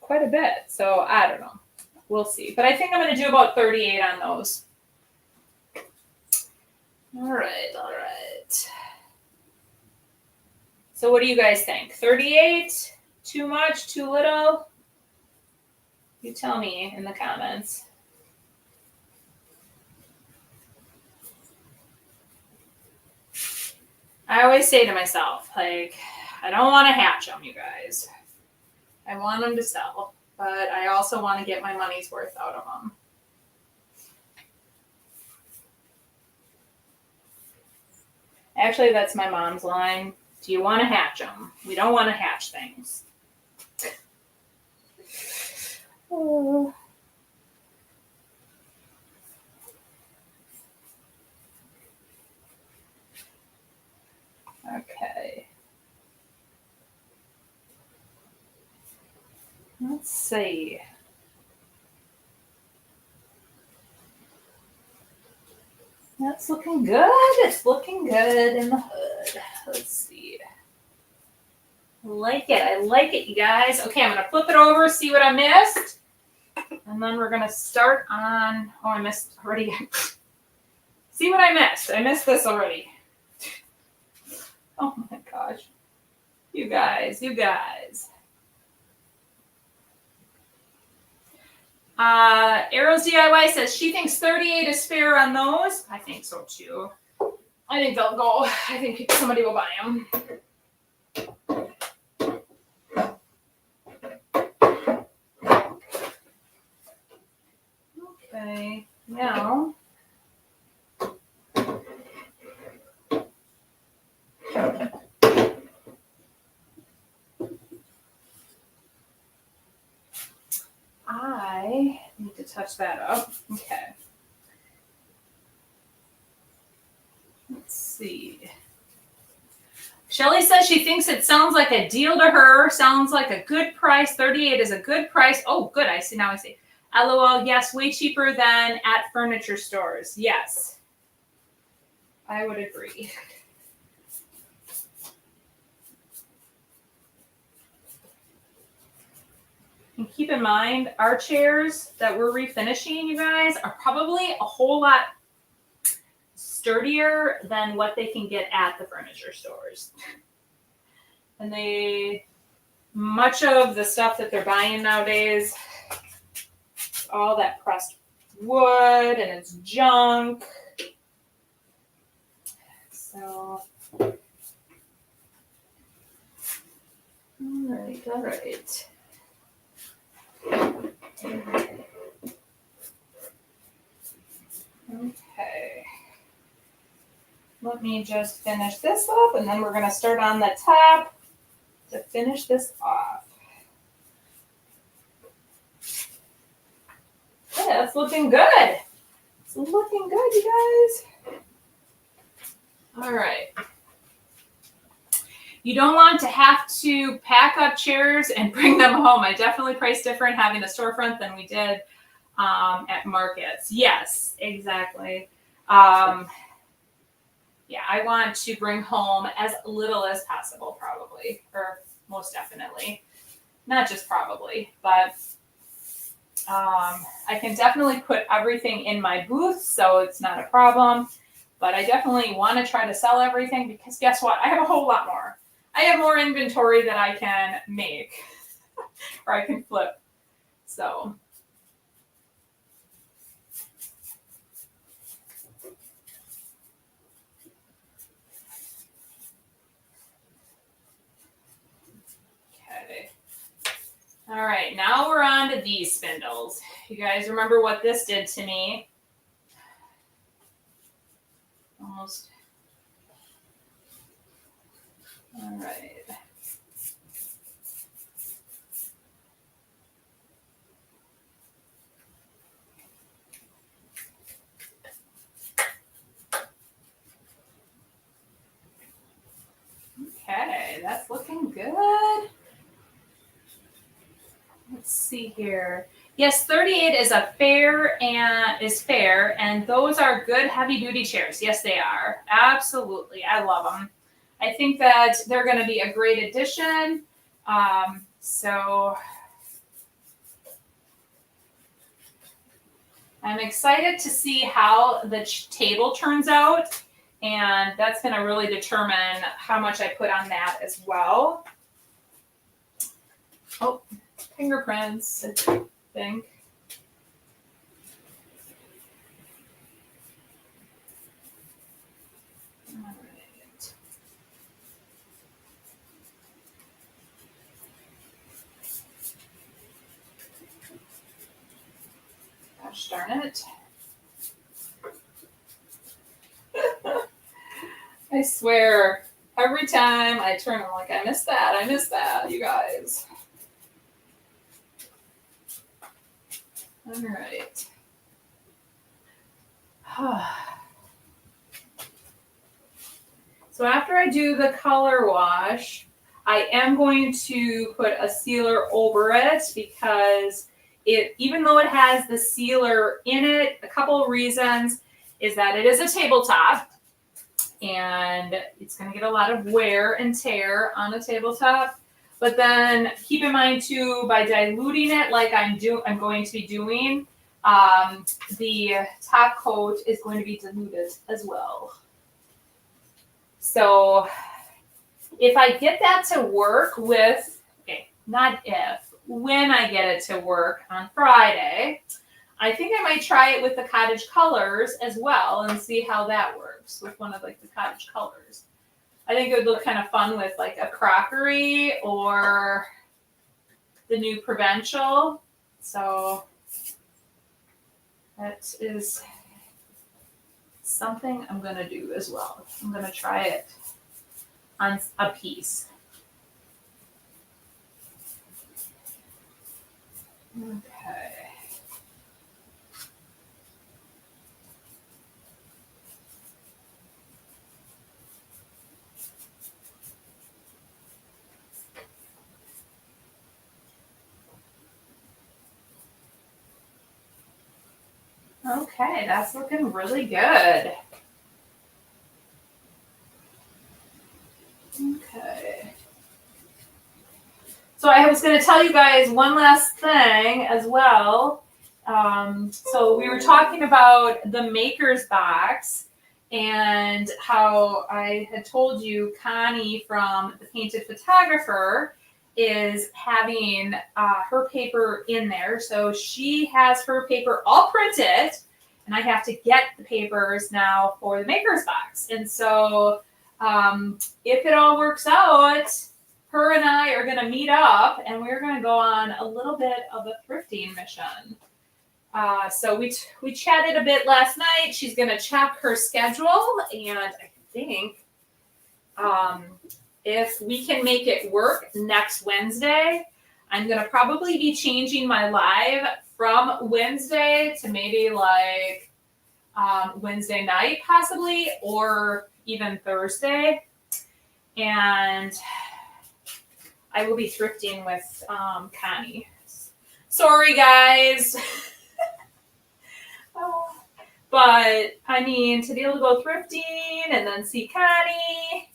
Speaker 1: quite a bit. So I don't know. We'll see. But I think I'm going to do about 38 on those. All right, all right. So what do you guys think? 38? Too much? Too little? You tell me in the comments. I always say to myself, like, I don't want to hatch them, you guys. I want them to sell, but I also want to get my money's worth out of them. Actually, that's my mom's line. Do you want to hatch them? We don't want to hatch things. Oh. Okay. Let's see. That's looking good. It's looking good in the hood. Let's see. I like it. I like it, you guys. Okay, I'm going to flip it over, see what I missed. And then we're going to start on... Oh, I missed already. See what I missed. I missed this already. Oh my gosh. You guys. Arrows DIY says she thinks 38 is fair on those. I think so too. I think they'll go. I think somebody will buy them. Okay, now I need to touch that up. Okay. Let's see. Shelly says she thinks it sounds like a deal to her. Sounds like a good price. 38 is a good price. Oh, good. I see. Now I see. LOL. Yes, way cheaper than at furniture stores. Yes. I would agree. And keep in mind, our chairs that we're refinishing, you guys, are probably a whole lot sturdier than what they can get at the furniture stores. And much of the stuff that they're buying nowadays, all that pressed wood and it's junk. So, all right. Okay. Let me just finish this up, and then we're going to start on the top to finish this off. Yeah, that's looking good. It's looking good, you guys. All right. You don't want to have to pack up chairs and bring them home. I definitely price different having a storefront than we did at markets. Yes, exactly. Yeah, I want to bring home as little as possible, probably, or most definitely. Not just probably, but I can definitely put everything in my booth, so it's not a problem. But I definitely want to try to sell everything because guess what? I have a whole lot more. I have more inventory that I can make or I can flip. So. Okay. All right, now we're on to these spindles. You guys remember what this did to me? Almost. All right. Okay, that's looking good. Let's see here. Yes, 38 is fair, and those are good heavy-duty chairs. Yes, they are. Absolutely, I love them. I think that they're going to be a great addition. So I'm excited to see how the table turns out. And that's going to really determine how much I put on that as well. Oh, fingerprints, I think. All right. Gosh darn it. I swear, every time I turn, I'm like, I missed that, you guys. All right. So after I do the color wash, I am going to put a sealer over it because even though it has the sealer in it, a couple of reasons is that it is a tabletop and it's going to get a lot of wear and tear on a tabletop. But then keep in mind too, by diluting it like I'm going to be doing, the top coat is going to be diluted as well. So if I get that to work with, when I get it to work on Friday, I think I might try it with the cottage colors as well and see how that works with one of like the cottage colors. I think it would look kind of fun with like a crockery or the new Provincial. So that is something I'm going to do as well. I'm going to try it on a piece. Okay. Okay, that's looking really good. Okay. So I was going to tell you guys one last thing as well. So we were talking about the Maker's Box and how I had told you Connie from the Painted Photographer is having her paper in there. So she has her paper all printed, and I have to get the papers now for the Maker's Box. And so if it all works out, her and I are going to meet up, and we're going to go on a little bit of a thrifting mission. So we chatted a bit last night. She's going to check her schedule, and I think if we can make it work next Wednesday, I'm going to probably be changing my live from Wednesday to maybe like Wednesday night possibly, or even Thursday. And I will be thrifting with Connie. Sorry, guys. But, I mean, to be able to go thrifting and then see Connie,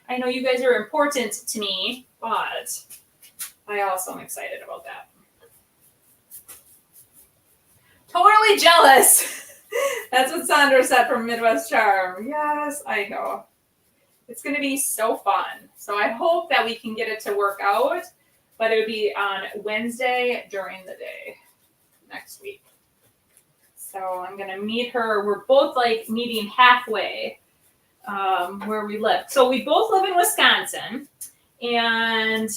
Speaker 1: I know you guys are important to me, but I also am excited about that. Totally jealous. That's what Sandra said from Midwest Charm. Yes, I know. It's going to be so fun. So I hope that we can get it to work out, but it would be on Wednesday during the day next week. So I'm going to meet her. We're both like meeting halfway where we live. So we both live in Wisconsin, and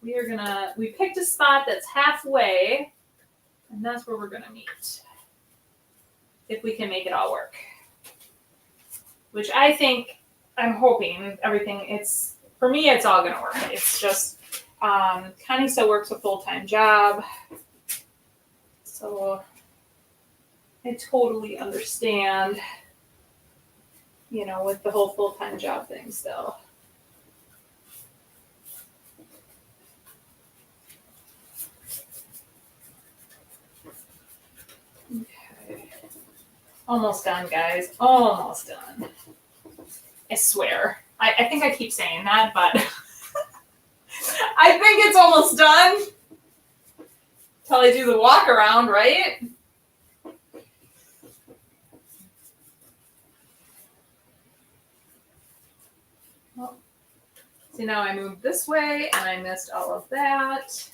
Speaker 1: we picked a spot that's halfway, and that's where we're going to meet if we can make it all work. Which I'm hoping everything, for me, it's all going to work. It's just, Connie still works a full-time job. So I totally understand, with the whole full-time job thing still. Okay. Almost done, guys. Almost done. I swear. I think I keep saying that, but I think it's almost done. Till I do the walk around, right? See, now I moved this way and I missed all of that.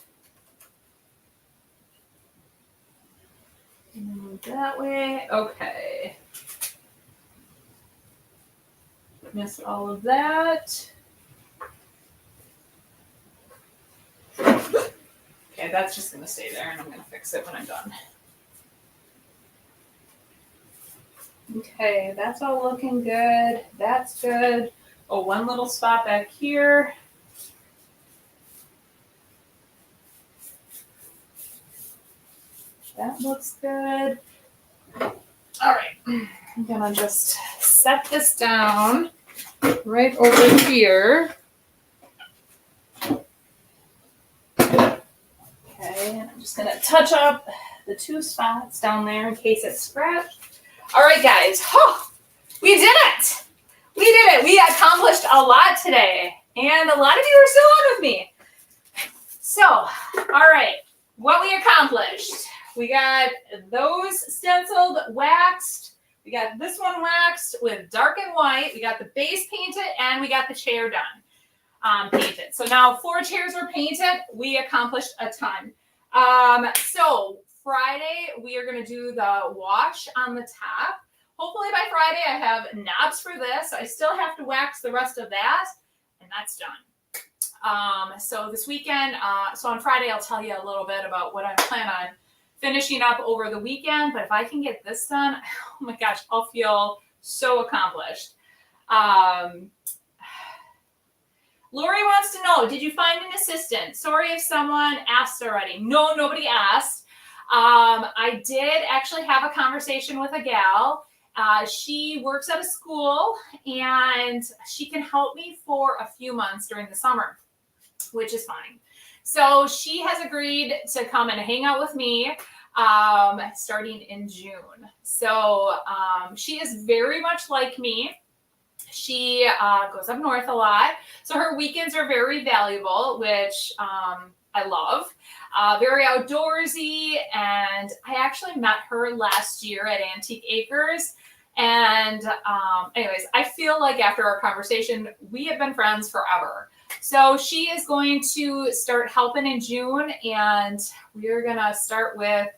Speaker 1: And move that way. Okay. Missed all of that. Okay, that's just going to stay there and I'm going to fix it when I'm done. Okay, that's all looking good. That's good. Oh, one little spot back here. That looks good. All right, I'm gonna just set this down right over here. Okay, and I'm just gonna touch up the two spots down there in case it's scratched. All right, guys, we did it. We did it. We accomplished a lot today, and a lot of you are still on with me. So, all right, what we accomplished. We got those stenciled, waxed. We got this one waxed with dark and white. We got the base painted, and we got the chair done, painted. So now 4 chairs were painted. We accomplished a ton. So Friday, we are going to do the wash on the top. Hopefully by Friday, I have knobs for this. I still have to wax the rest of that, and that's done. So this weekend, so on Friday, I'll tell you a little bit about what I plan on finishing up over the weekend. But if I can get this done, oh my gosh, I'll feel so accomplished. Lori wants to know, did you find an assistant? Sorry if someone asked already. No, nobody asked. I did actually have a conversation with a gal. She works at a school and she can help me for a few months during the summer, which is fine. So she has agreed to come and hang out with me starting in June. So she is very much like me. She goes up north a lot. So her weekends are very valuable, which I love. Very outdoorsy. And I actually met her last year at Antique Acres. And anyways, I feel like after our conversation, we have been friends forever. So she is going to start helping in June, and we're going to start with,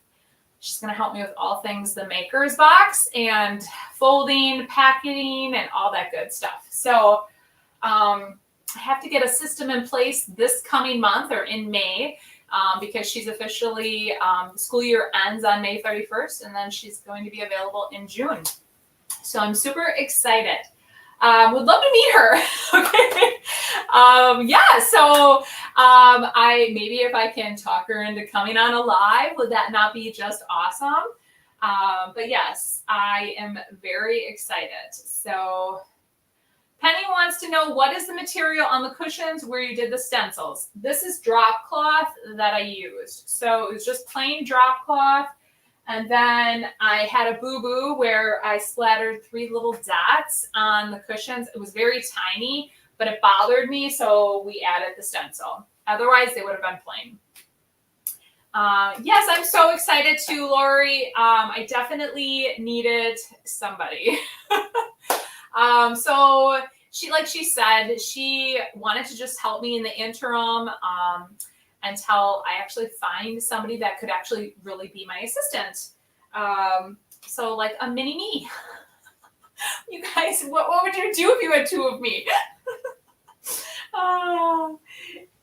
Speaker 1: she's going to help me with all things the maker's box and folding, packaging, and all that good stuff. So I have to get a system in place this coming month or in May because she's officially, the school year ends on May 31st, and then she's going to be available in June. So I'm super excited. Would love to meet her. Okay. Yeah. So I maybe if I can talk her into coming on a live, would that not be just awesome? But yes, I am very excited. So Penny wants to know, what is the material on the cushions where you did the stencils? This is drop cloth that I used. So it was just plain drop cloth. And then I had a boo-boo where I splattered 3 little dots on the cushions. It was very tiny, but it bothered me, so we added the stencil. Otherwise, they would have been plain. Yes, I'm so excited too, Lori. I definitely needed somebody. So she, like she said, she wanted to just help me in the interim until I actually find somebody that could actually really be my assistant. So like a mini me. You guys, what would you do if you had 2 of me?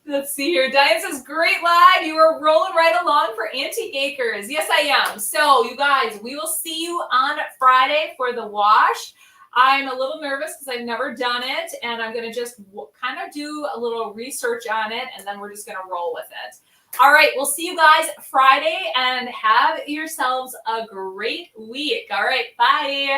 Speaker 1: Let's see here. Diane says, great live. You are rolling right along for Antique Acres. Yes, I am. So you guys, we will see you on Friday for the wash. I'm a little nervous because I've never done it, and I'm going to just kind of do a little research on it, and then we're just going to roll with it. All right, we'll see you guys Friday, and have yourselves a great week. All right, bye.